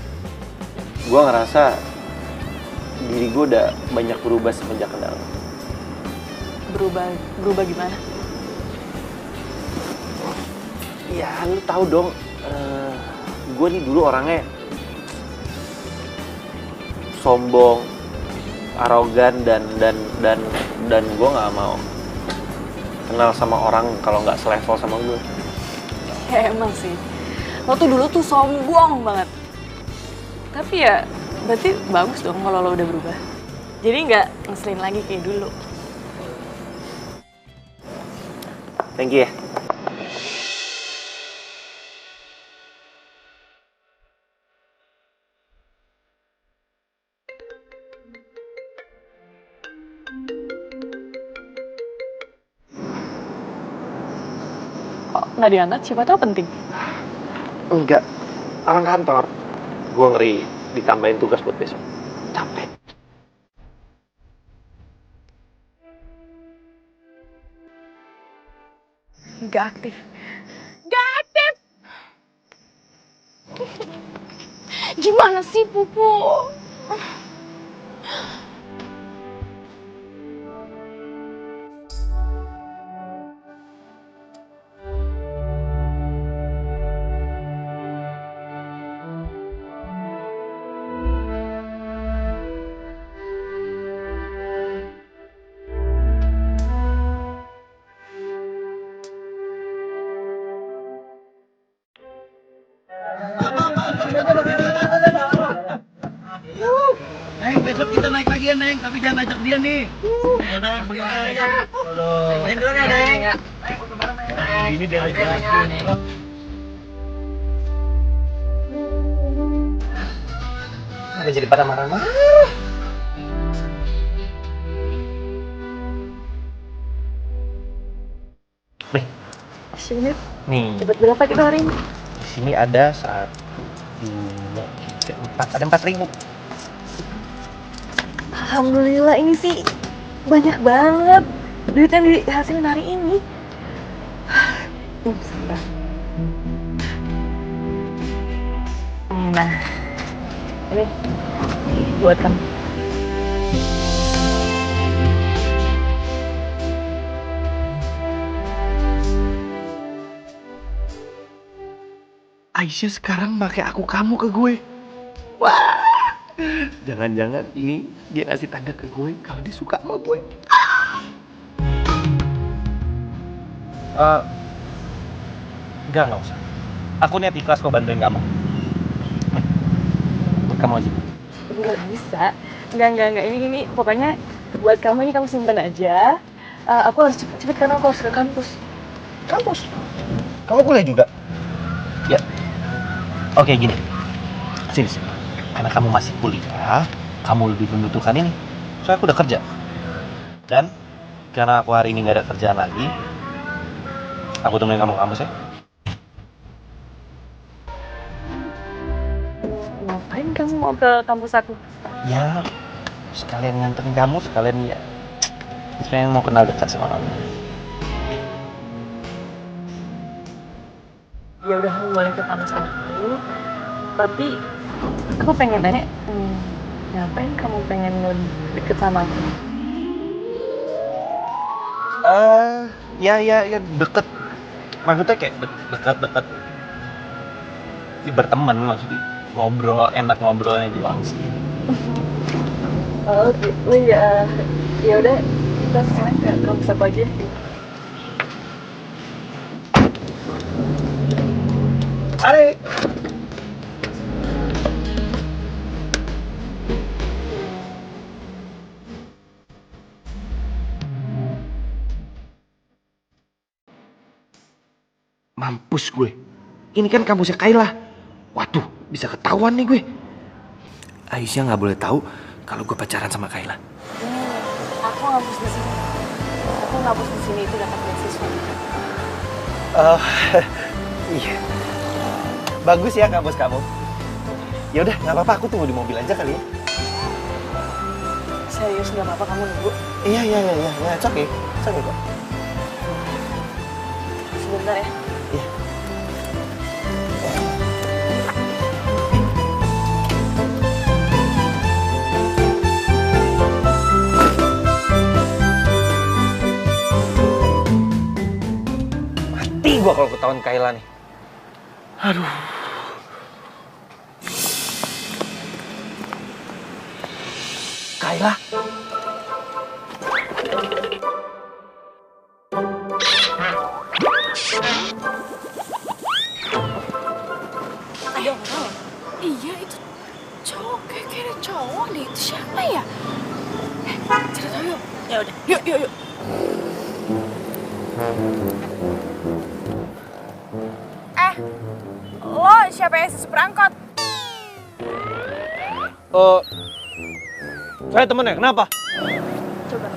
Gue ngerasa diri gue udah banyak berubah semenjak kenal lo. Berubah gimana? Ya, lo tahu dong. Gue nih dulu orangnya sombong, arogan dan gue nggak mau kenal sama orang kalau nggak selevel sama gue. Ya emang sih, lo tuh dulu tuh sombong banget. Tapi ya berarti bagus dong kalau lo udah berubah. Jadi nggak ngeselin lagi kayak dulu. Thank you ya. Nggak diangkat, siapa tahu penting. Enggak, orang kantor. Gue ngeri ditambahin tugas buat besok. Capek. Nggak aktif. Gimana sih, Pupu? Neng, besok kita naik lagi ya, Neng. Tapi jangan ajak dia nih. Main dulu ya, Neng. Ini dia ajakin. Ada jadi pada marah-marah. Nih. Sini. Nih. Dapat berapa kita hari ini? Di sini ada 1, 2, 3, 4. Ada 4.000. Alhamdulillah, ini sih banyak banget duit yang dihasilin hari ini. Sebentar. Nah, ini buat kamu. Aisyah sekarang pakai aku kamu ke gue. Wah. Jangan-jangan ini dia ngasih tanda ke gue kalau dia suka sama gue. Enggak usah. Aku niat ikhlas kok bantuin kamu. Buat kamu aja. Enggak bisa. Enggak. Ini pokoknya buat kamu, ini kamu simpen aja. Aku harus cepet-cepet karena aku harus ke kampus. Kampus? Kamu kuliah juga? Ya. Oke, gini. Sini. Karena kamu masih kuliah, kamu lebih membutuhkan ini. Soalnya aku udah kerja. Dan karena aku hari ini nggak ada kerjaan lagi, aku temenin kamu ke kampus ya. Ngapain kamu mau ke kampus aku? Ya, sekalian nganterin kamu, sekalian ya. Sekalian mau kenal dekat sama kamu. Ya udah, kamu boleh ke kampus aku. Tapi aku pengen tanya, ngapain kamu pengen deket sama aku? Ya deket. Maksudnya kayak dekat. Berteman maksudnya. Ngobrol, enak ngobrolnya doang sih. Oh gitu ya. Ya udah, kita sekarang ke kampus aku aja. Hai. Mampus gue. Ini kan kampusnya Kayla. Waduh, bisa ketahuan nih gue. Aisyah nggak boleh tahu kalau gue pacaran sama Kayla. Aku ngampus di sini. Aku ngampus di sini itu dapat beasiswa. Oh, iya. Bagus ya kampus kamu. Ya udah, nggak apa-apa. Aku tunggu di mobil aja kali ya. Serius nggak apa-apa kamu nunggu? Iya. It's okay kok. Sebentar ya. Iya. Mati gua kalau ketahuan Kayla nih. Aduh. Kayla. Ada orang ya? Iya, itu cowok. Kayak ada cowok deh. Itu siapa ya? Cari tahu yuk. Ya udah. Yuk. Lo siapa yang supir angkot? Saya temennya, kenapa? Coba.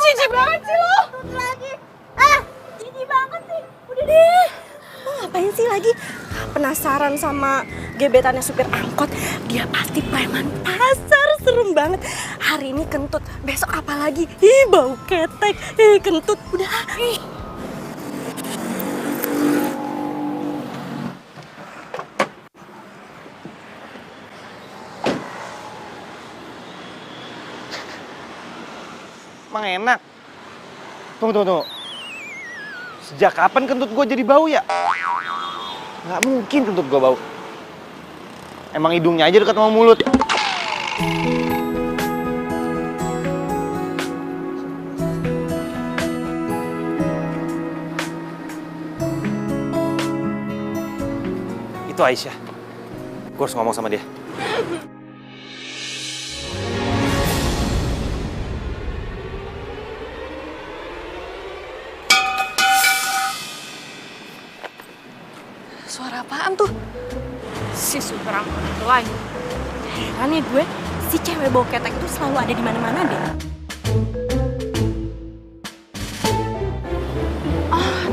Jijik banget sih lo. Lagi. Jijik banget sih. Udah deh. Lo ngapain sih lagi? Penasaran sama gebetannya supir angkot? Dia pasti preman pasar, serem banget. Hari ini kentut, besok apa lagi? Ih, bau ketek. Kentut. Udah. Emang enak. Tunggu. Sejak kapan kentut gue jadi bau ya? Nggak mungkin kentut gue bau. Emang hidungnya aja dekat sama mulut. Itu Aisyah. Gue harus ngomong sama dia. Suara apaan tuh? Si supir angkot itu lagi. Heran ya gue, si cewek bau ketek itu selalu ada di mana-mana deh.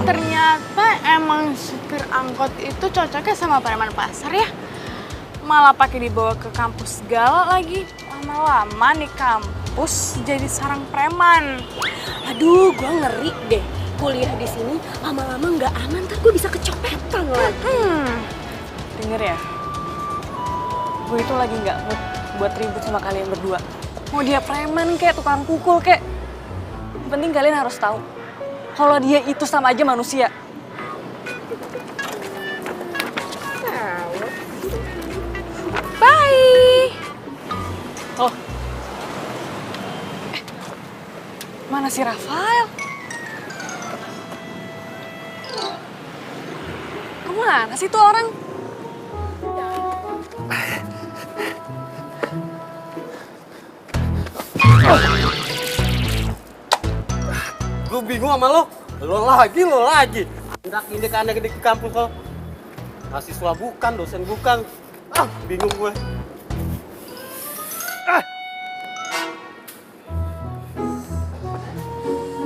Ternyata emang supir angkot itu cocoknya sama preman pasar ya. Malah pakai dibawa ke kampus segala lagi. Lama-lama nih kampus jadi sarang preman. Aduh, gue ngeri deh. Kuliah di sini lama-lama nggak aman, ntar gue bisa kecopetan lagi. Denger ya, gue itu lagi nggak mood buat ribut sama kalian berdua. Mau dia preman kek, tukang pukul kek. Yang penting kalian harus tahu kalau dia itu sama aja manusia. Bye. Oh, Mana si Rafael? Kemana sih tuh orang? Gue bingung sama lo. Lo lagi. Indak aneh di kampus lo. Mahasiswa bukan, dosen bukan. Bingung gue.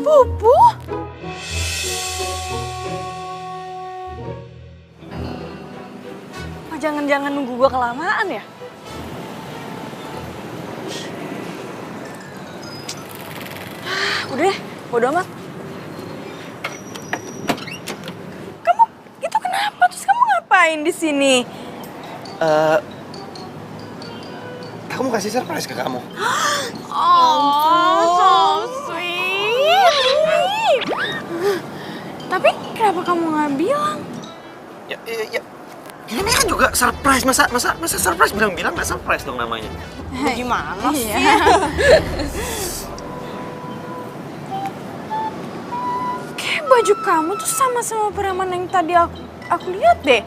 Pupu? Apa jangan-jangan nunggu gua kelamaan ya? Udah deh, bodo amat. Kamu itu kenapa? Terus kamu ngapain di sini? Aku mau kasih surprise ke kamu. Oh, so sweet. Tapi kenapa kamu nggak bilang? Ya. Ini kan juga surprise. Masa surprise bilang nggak surprise dong namanya. Gimana sih? Kayak baju kamu tuh sama preman yang tadi aku lihat deh.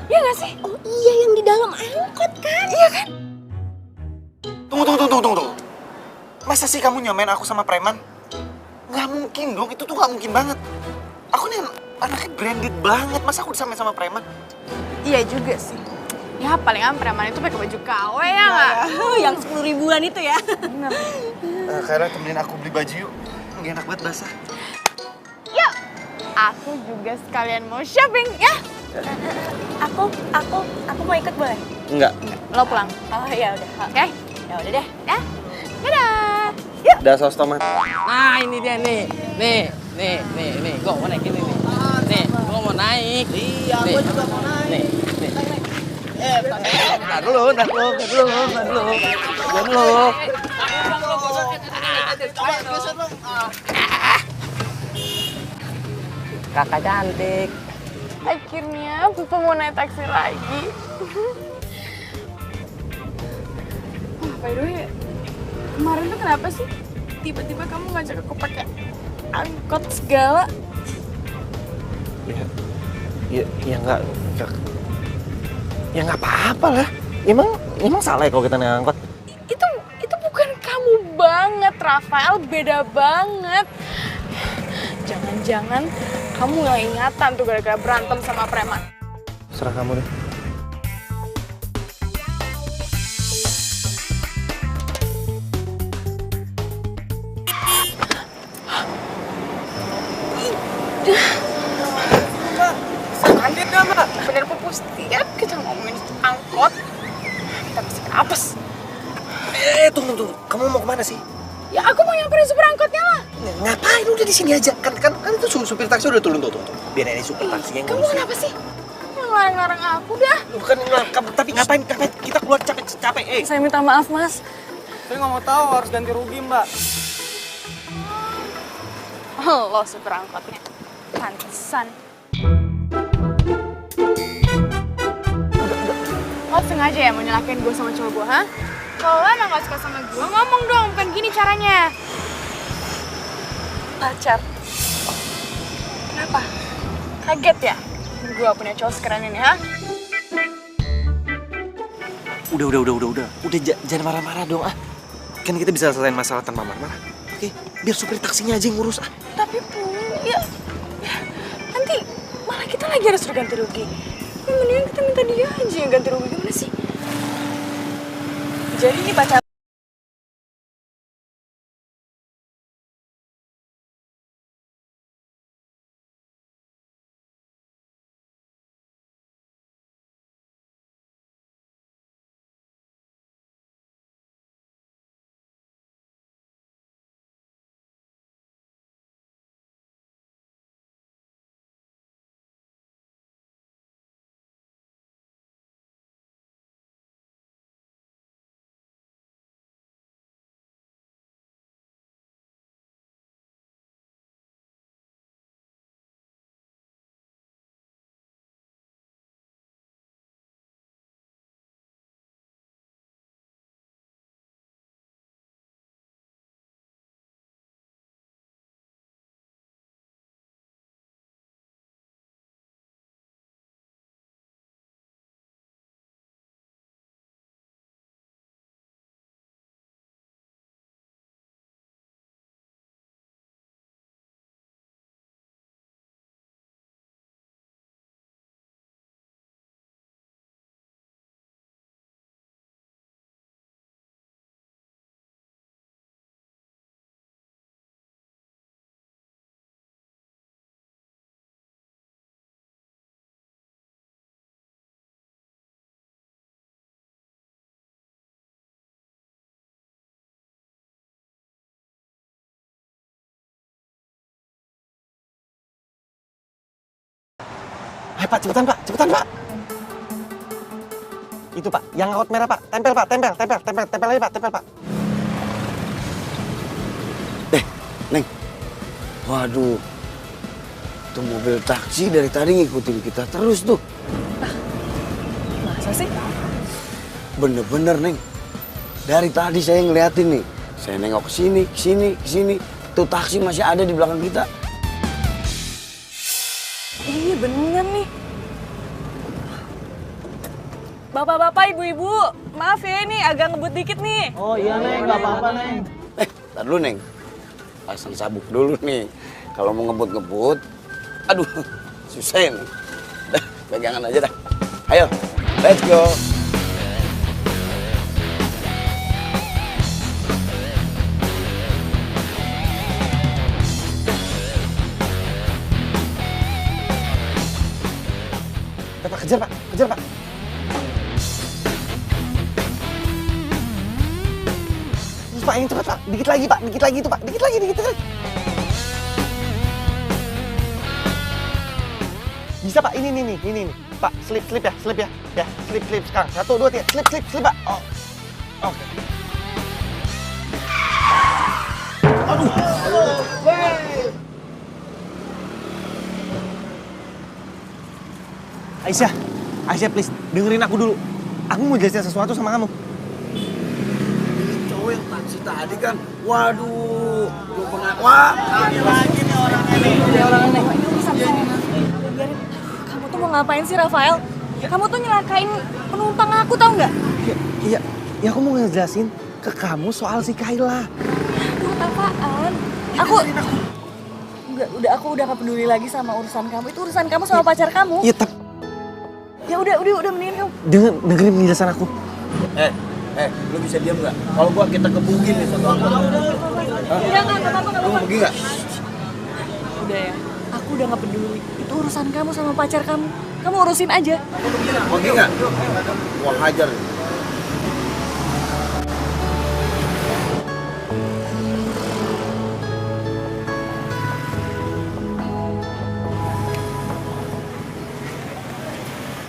Iya nggak sih? Oh iya, yang di dalam angkot kan? Iya kan? Tunggu. Masa sih kamu nyamain aku sama preman? Nggak mungkin dong, itu tuh nggak mungkin banget. Aku nih anaknya branded banget, masa aku disamain sama preman? Iya juga sih. Ya palingan preman itu pakai baju KW ya nggak? Yang 10 ribuan itu ya. Bener. Kayla temenin aku beli baju yuk. Nggak enak banget basah. Yuk, aku juga sekalian mau shopping ya. Aku mau ikut boleh? Enggak. Lo pulang. Oh ya udah. Oke? Ya udah deh. Ya. Dadah. Udah saus tomat. Nah ini dia nih. Nih. Gue mau naik ini nih. Nih, gue mau naik. Iya, gue juga mau naik. Nih. Bentar dulu. Kakak cantik. Akhirnya Pupu mau naik taksi lagi. By the way, kemarin tuh kenapa sih tiba-tiba kamu ngajak aku pakai angkot segala? Ya nggak apa-apa lah. Emang salah ya kalau kita naik angkot? Itu bukan kamu banget, Rafael, beda banget. Jangan-jangan kamu nggak ingatan tuh gara-gara berantem sama preman. Serah kamu deh. Kaget gak, Mbak? Bener Pupu, setiap kita ngomongin angkot, kita bisa kenapes. Tunggu. Kamu mau kemana sih? Ya aku mau nyamperin supir angkotnya lah. Ngapain? Udah di sini aja. Kan itu supir taksi udah turun tuh. Biar ini supir taksi yang Kamu ngurusin. kenapa sih? Yang larang-larang aku dah. Bukan ngelarang, tapi ngapain? Kita keluar capek. Saya minta maaf, Mas. Saya nggak mau tahu, harus ganti rugi, Mbak. Lo supir angkotnya. Pantesan. Lo sengaja ya mau nyelakain gue sama cowok gue, ha? Kalau lo emang gak suka sama gue, ngomong dong, bukan gini caranya. Pacar. Kenapa? Kaget ya? Gue punya cowok sekeren ini, ha? Udah. Udah jangan marah-marah dong ah. Kan kita bisa selesaiin masalah tanpa marah-marah. Oke, biar supir taksinya aja yang ngurus ah. Tapi ya nanti malah kita lagi harus ganti rugi. Ya, mendingan kita minta dia aja yang ganti rugi, gimana sih? Jadi ini pacar Ayo Pak, cepetan Pak, cepetan Pak. Itu Pak, yang angkot merah Pak. Tempel Pak, tempel aja Pak, tempel Pak. Neng. Waduh. Itu mobil taksi dari tadi ngikutin kita terus tuh. Masa sih? Bener-bener, Neng. Dari tadi saya ngeliatin nih. Saya nengok ke sini, ke sini, ke sini. Tuh taksi masih ada di belakang kita. Iya bener nih. Bapak-bapak, ibu-ibu, maaf ya ini agak ngebut dikit nih. Oh iya Neng, nggak apa-apa Neng. Ntar dulu, Neng. Pasang sabuk dulu nih. Kalau mau ngebut-ngebut, aduh, susah nih. Dah, pegangan aja dah. Ayo, let's go. Pak, kejar Pak, kejar Pak. Terus Pak, yang cepat Pak, dikit lagi Pak, dikit lagi itu Pak, dikit lagi. Bisa Pak, ini nih. Pak, slip ya. Ya, slip sekarang. 1, 2, 3, slip Pak. Oh, oke. Aduh. Aisyah please, dengerin aku dulu. Aku mau jelasin sesuatu sama kamu. Ini cowok yang taksi tadi kan. Waduh, lu pernah. Wah, lagi nih orangnya nih. Biarin. Kamu tuh mau ngapain sih, Rafael? Kamu tuh nyelakain penumpang aku, tau nggak? Iya, aku mau ngejelasin ke kamu soal si Kayla. Aduh, apaan? Aku udah gak peduli lagi sama urusan kamu. Itu urusan kamu sama pacar kamu. Iya, tapi Ya udah mendingan kamu. dengerin penjelasan aku. Lu bisa diam nggak? Kalau gua kita gebugin nih satu angkot. Udah nggak apa-apa. Lu mau pergi nggak? Udah ya, aku udah gak peduli. Itu urusan kamu sama pacar kamu. Kamu urusin aja. Mau pergi nggak? Gua hajar.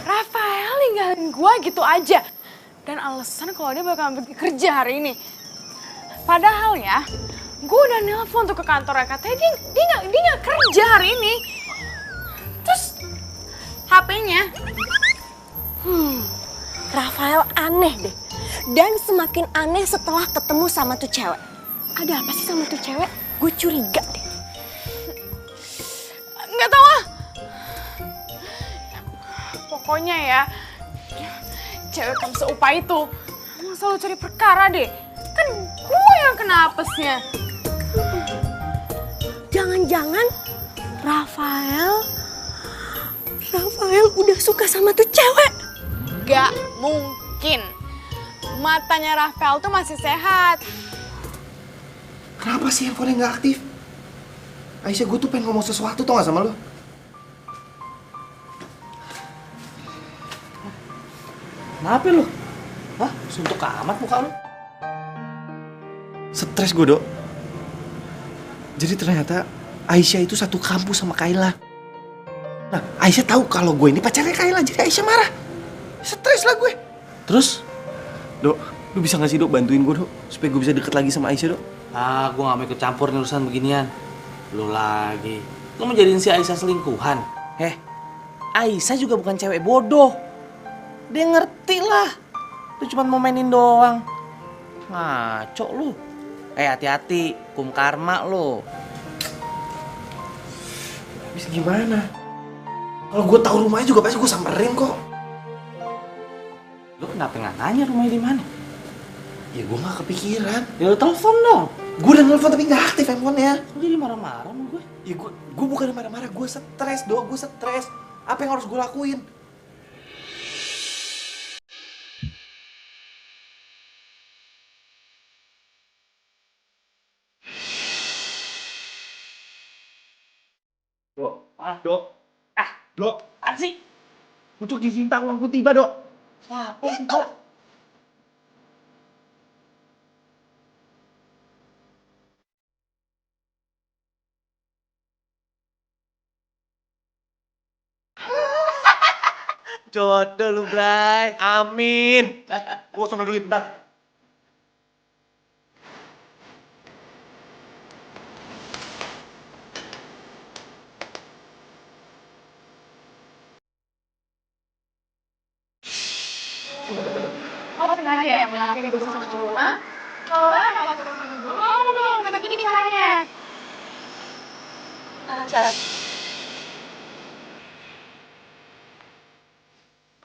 Rafael ninggalin gue gitu aja. Dan alasan kalau dia bakal pergi kerja hari ini. Padahal ya, gue udah nelpon tuh ke kantornya, katanya dia nggak kerja hari ini. Terus HP-nya. Rafael aneh deh. Dan semakin aneh setelah ketemu sama tuh cewek. Ada apa sih sama tuh cewek? Gue curiga deh. Nggak tahu ah. Pokoknya ya, cewek kamu seupa itu selalu cari perkara deh. Kan gue yang kena apesnya. Jangan-jangan Rafael udah suka sama tuh cewek. Gak mungkin. Matanya Rafael tuh masih sehat. Kenapa sih handphone nggak aktif? Aisyah, gue tuh pengen ngomong sesuatu tau gak sama lo? Kenapa lu? Hah? Suntuk amat muka lu? Stres gue, Dok. Jadi ternyata Aisyah itu satu kampus sama Kayla. Nah, Aisyah tahu kalau gue ini pacarnya Kayla, jadi Aisyah marah. Stres lah gue. Terus, Dok, lu bisa gak sih, Dok, bantuin gue, Dok? Supaya gue bisa deket lagi sama Aisyah, Dok. Ah, gue gak mau ikut campur nih urusan beginian. Lu lagi. Lu mau jadiin si Aisyah selingkuhan? Aisyah juga bukan cewek bodoh. Dia ngerti lah. Lu cuma mau mainin doang. Ngaco lu. Hati-hati, hukum karma lu. Bisa gimana? Kalau gue tahu rumahnya juga pasti gue samperin kok. Lu kenapa nggak nanya rumahnya di mana? Ya gue nggak kepikiran. Ya lu telepon dong. Gue udah nelfon tapi nggak aktif handphonenya. Lu jadi marah-marah sama gue? Ya gue bukan marah-marah, gue stres, Dok. Gue stres. Apa yang harus gue lakuin? Dok, Asik. untuk diminta uangku tiba, Dok. Siapa sih, Dok? Jodoh lu, Bray. Amin. Gua langsung dulu bentar. Oh, sengaja ya ngelakuin gue sama rumah. Kalau nggak suka sama gue, ngomong dong, kata gini caranya.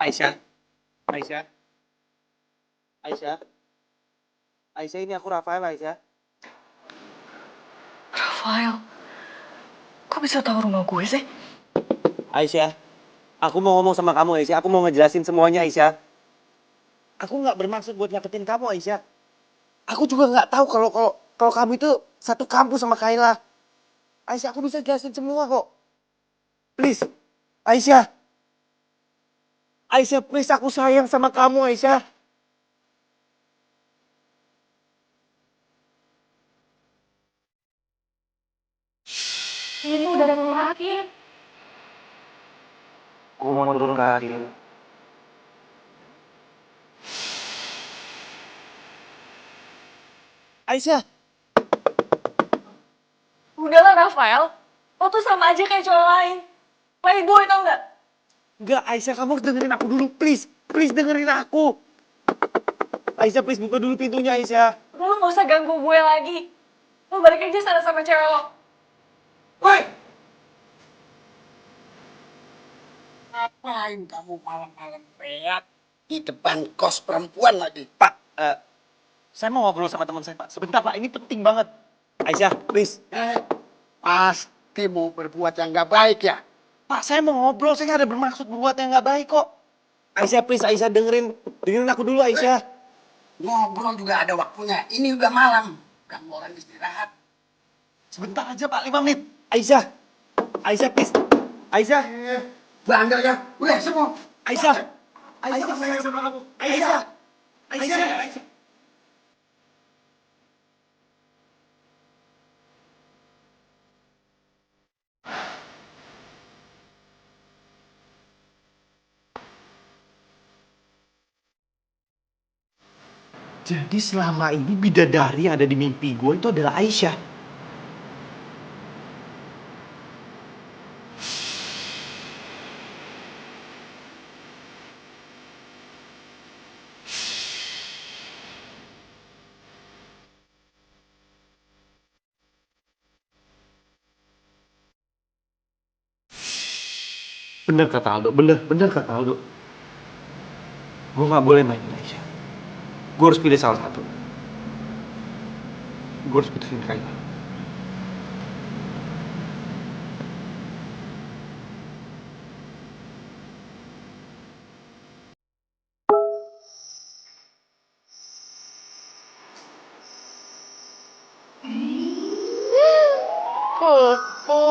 Aisyah. Aisyah. Aisyah. Aisyah, ini aku Rafael, Aisyah. Rafael, kok bisa tahu rumah gue sih? Aisyah, aku mau ngomong sama kamu, Aisyah. Aku mau ngejelasin semuanya, Aisyah. Aku nggak bermaksud buat nyakitin kamu, Aisyah. Aku juga nggak tahu kalau kamu itu satu kampus sama Kayla. Aisyah, aku bisa jelasin semua kok. Please, Aisyah. Aisyah, please, aku sayang sama kamu, Aisyah. Ini udah ngelakin. Gue mau turun ke hati lu. Aisyah. Udahlah Rafael, lo tuh sama aja kayak cowok lain. Playboy tau nggak? Enggak, Aisyah, kamu harus dengerin aku dulu, please. Please dengerin aku. Aisyah, please buka dulu pintunya, Aisyah. Lo nggak usah ganggu gue lagi. Lo balik aja sana sama cewek lo. Woi! Ngapain kamu malam-malam teriak di depan kos perempuan lagi? Pak, saya mau ngobrol sama teman saya, Pak. Sebentar, Pak. Ini penting banget. Aisyah, please. Pasti mau berbuat yang nggak baik ya? Pak, saya mau ngobrol. Saya nggak ada bermaksud berbuat yang nggak baik kok. Aisyah, please. Aisyah, dengerin aku dulu, Aisyah. Ngobrol juga ada waktunya. Ini udah malam. Kamu orang istirahat. Sebentar aja, Pak. 5 menit. Aisyah. Aisyah, please. Aisyah. Bangga ya? Udah semua. Aisyah. Aisyah, sayang sama kamu. Aisyah. Aisyah. Jadi selama ini bidadari yang ada di mimpi gue itu adalah Aisyah. Bener kata Aldo, bener kata Aldo. Gue gak boleh mainin Aisyah. Gue harus pilih salah satu. Gue harus putusin Kayla. Popo.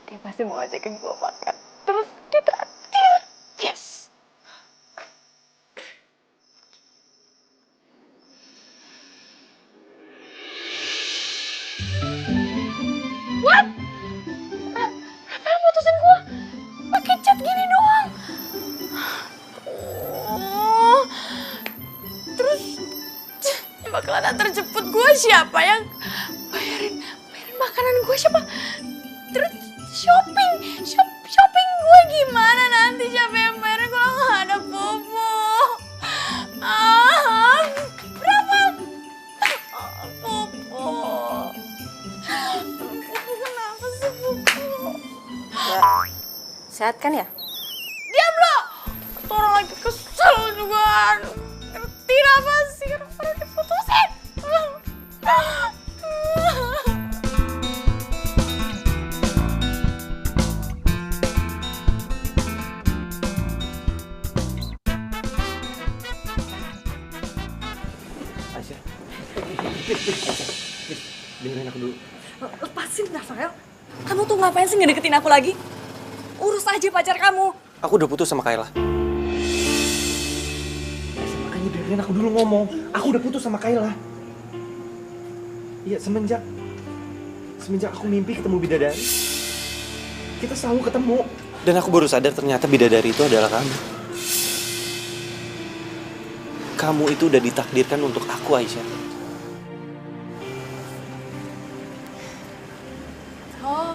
Dia pasti mau ajakin gue makan. Terus ditraktir. Yes. What? Rafael mutusin gue pakai chat gini doang. Oh. Terus yang bakalan antar jemput gue siapa yang bayarin makanan gue siapa? Terus shopping gue gimana nanti, siapa yang bayarin kalau nggak ada Popo? Berapa? Popo. Kenapa sih Popo? Sehat kan ya? Diam lo! Orang lagi kesel juga. Ngerti apa sih? Orang diputusin. Aisyah. Dengerin aku dulu. Lepasin Rafael. Kamu tuh ngapain sih ngedeketin aku lagi? Urus aja pacar kamu. Aku udah putus sama Kayla. Makanya dengerin aku dulu ngomong. Aku udah putus sama Kayla. Iya, semenjak aku mimpi ketemu bidadari, kita selalu ketemu. Dan aku baru sadar ternyata bidadari itu adalah kamu. Kamu itu udah ditakdirkan untuk aku, Aisyah. Oh,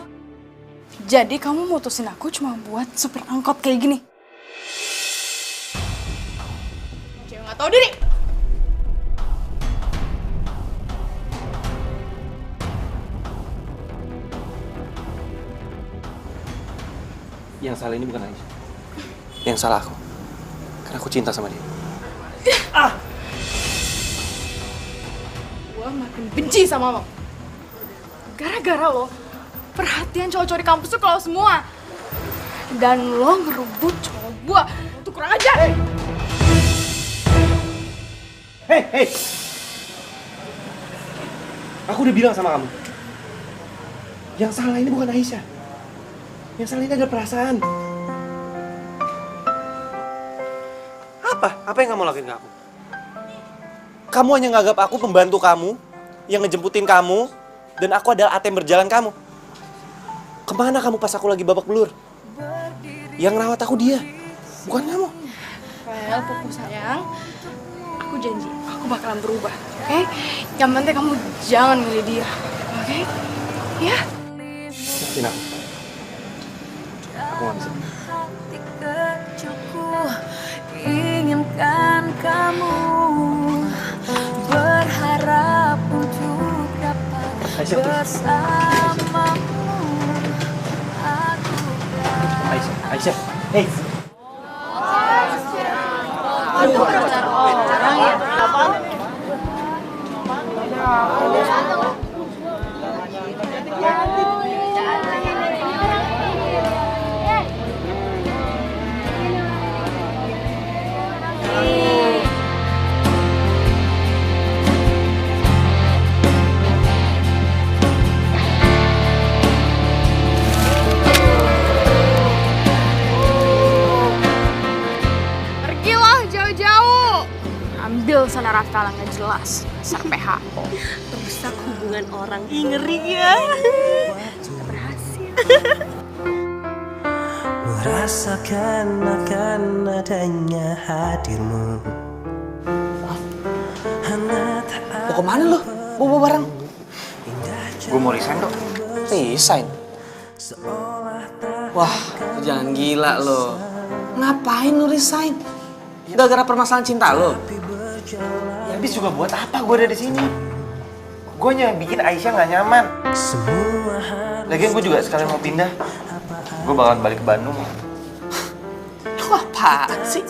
jadi kamu mutusin aku cuma buat supir angkot kayak gini? Cewek nggak tahu diri. Yang salah ini bukan Aisyah. Yang salah aku. Karena aku cinta sama dia. Gua makin benci sama lo. Gara-gara lo, perhatian cowok-cowok di kampus tuh kalau semua. Dan lo ngerebut cowok gua. Itu kurang ajar. Hei! Aku udah bilang sama kamu. Yang salah ini bukan Aisyah. Yang salah ini adalah perasaan. Apa yang kamu lakuin ke aku? Kamu hanya nganggap aku pembantu kamu, yang ngejemputin kamu, dan aku adalah ATM berjalan kamu. Kemana kamu pas aku lagi babak belur? Yang ngerawat aku dia, bukan kamu. Well, Pupu sayang, aku janji, aku bakalan berubah, oke? Yang penting kamu jangan milih dia, oke? Ya? Maafin aku. Aku gak bisa. Inginkan kamu berharap untuk dapat bersamamu. Aisyah, hey. Pergilah jauh-jauh. Ambil sana Rafael nggak jelas, dasar PHO. Rusak hubungan orang. Ih, ngeri ya. Berhasil. Merasakan akan adanya hadirmu. Mau kemana lu? Bawa bareng. Gue mau resign dok. Resign? Wah, jangan gila lo. Ngapain lu resign? Gara-gara permasalahan cinta lo? Ya habis juga buat apa gue ada di sini? Gue yang bikin Aisyah nggak nyaman. Lagian gue juga sekalian mau pindah. Gue bakalan balik ke Bandung. Lu apaan sih?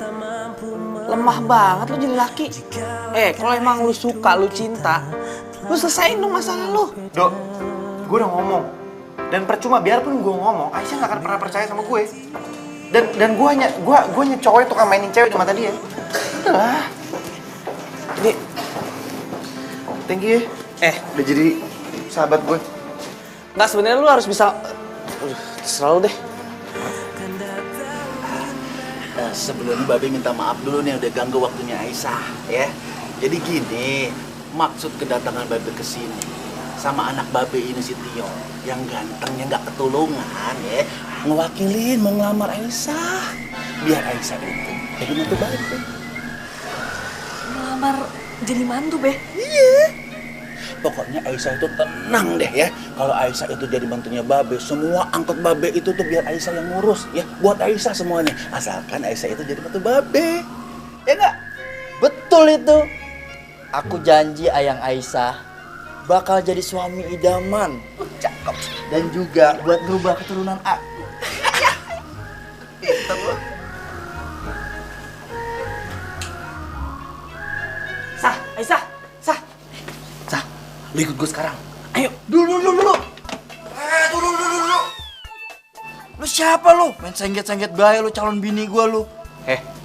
Lemah banget lu jadi laki. Kalau emang lu suka, lu cinta, lu selesain dong masalah lu. Dok, gue udah ngomong. Dan percuma, biarpun gue ngomong, Aisyah nggak akan pernah percaya sama gue. Dan gue hanya cowok yang tukang mainin cewek di mata dia. Udahlah. Ini, thank you. Udah jadi sahabat gue. Nggak, sebenarnya lu harus bisa. Terserah lu deh. Sebelumnya Babe minta maaf dulu nih udah ganggu waktunya Aisyah ya. Jadi gini, maksud kedatangan Babe ke sini sama anak Babe ini si Tio yang gantengnya nggak ketulungan ya, ngewakilin mau ngelamar Aisyah biar Aisyah itu jadi mantu Babe. Ngelamar jadi mantu, Be? Iya. Pokoknya Aisyah itu tenang deh ya. Kalau Aisyah itu jadi mantunya Babe, semua angkot Babe itu tuh biar Aisyah yang ngurus ya. Buat Aisyah semuanya. Asalkan Aisyah itu jadi mantu Babe. Ya nggak? Betul itu. Aku janji Ayang Aisyah bakal jadi suami idaman. Cakep. Dan juga buat ngerubah keturunan A. Pinter loh. Aisyah. Lu ikut gue sekarang. Ayo. Dulu. Dulu. Lu siapa lu? Main sengget-sengget bahaya lu calon bini gua lu.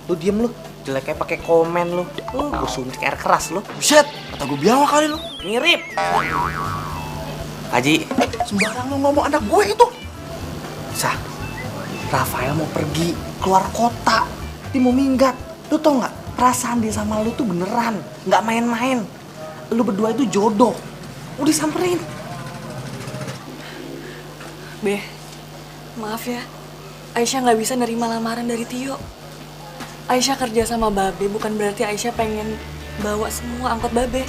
Lu diem lu. Jeleknya pakai komen lu. Gue suntik air keras lu. Buset, kata gua biawak kali lu. Mirip. Haji, Sembarang lu ngomong anak gue itu. Sah, Rafael mau pergi keluar kota. Dia mau minggat. Lu tau nggak? Perasaan dia sama lu tuh beneran, nggak main-main. Lu berdua itu jodoh. Udah samperin. Be, maaf ya. Aisyah nggak bisa nerima lamaran dari Tio. Aisyah kerja sama Babe bukan berarti Aisyah pengen bawa semua angkot Babe.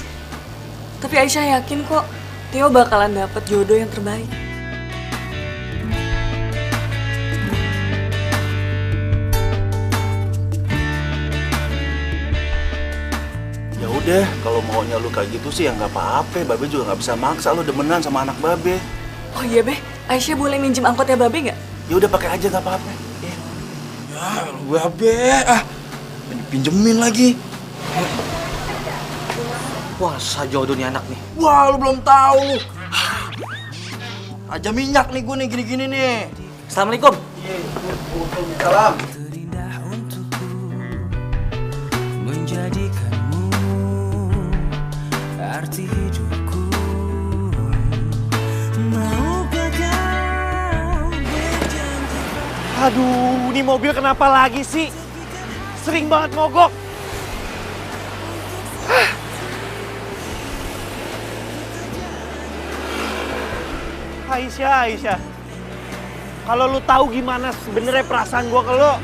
Tapi Aisyah yakin kok Tio bakalan dapet jodoh yang terbaik. Ya udah, kalau maunya lu kayak gitu sih ya nggak apa-apa. Babe juga nggak bisa maksa lu demenan sama anak Babe. Oh iya Be, Aisyah boleh minjem angkotnya Babe nggak? Ya udah pakai aja nggak apa-apa. Ya. Babe, pinjemin lagi. Wah, sajodoh nih anak nih. Wah, lu belum tahu lu. Aja minyak nih gue nih gini-gini nih. Assalamualaikum. Salam. Menjadikanmu arti hidupku. Maukah kau berjanji? Aduh, ini mobil kenapa lagi sih? Sering banget mogok. Aisyah. Kalau lu tahu gimana sebenarnya perasaan gua ke lu.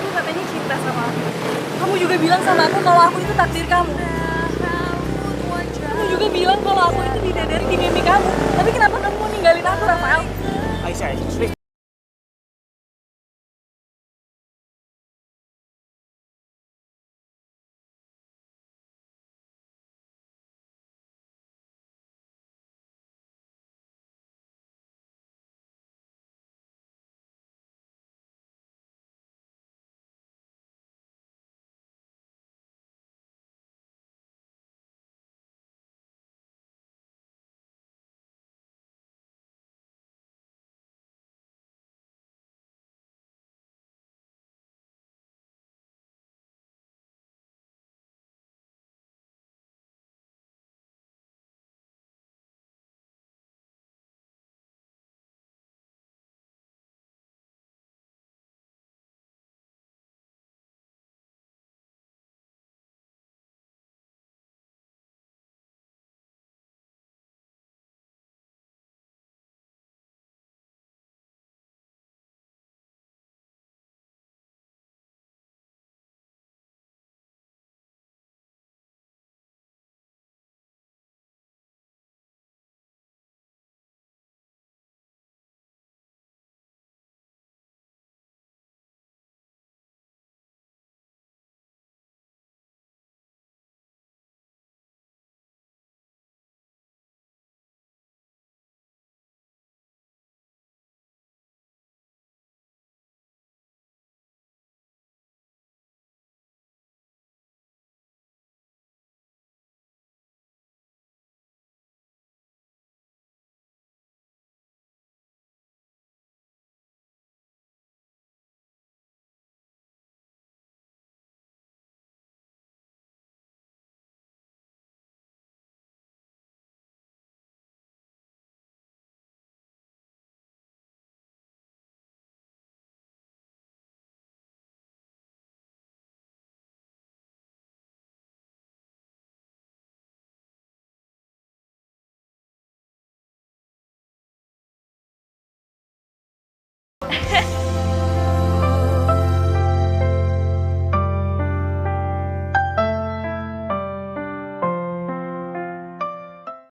Katanya cinta sama aku. Kamu juga bilang sama aku kalau aku itu takdir kamu. Kamu juga bilang kalau aku itu bidadari di mimpi kamu. Tapi kenapa kamu mau ninggalin aku, Rafael? Aisyah,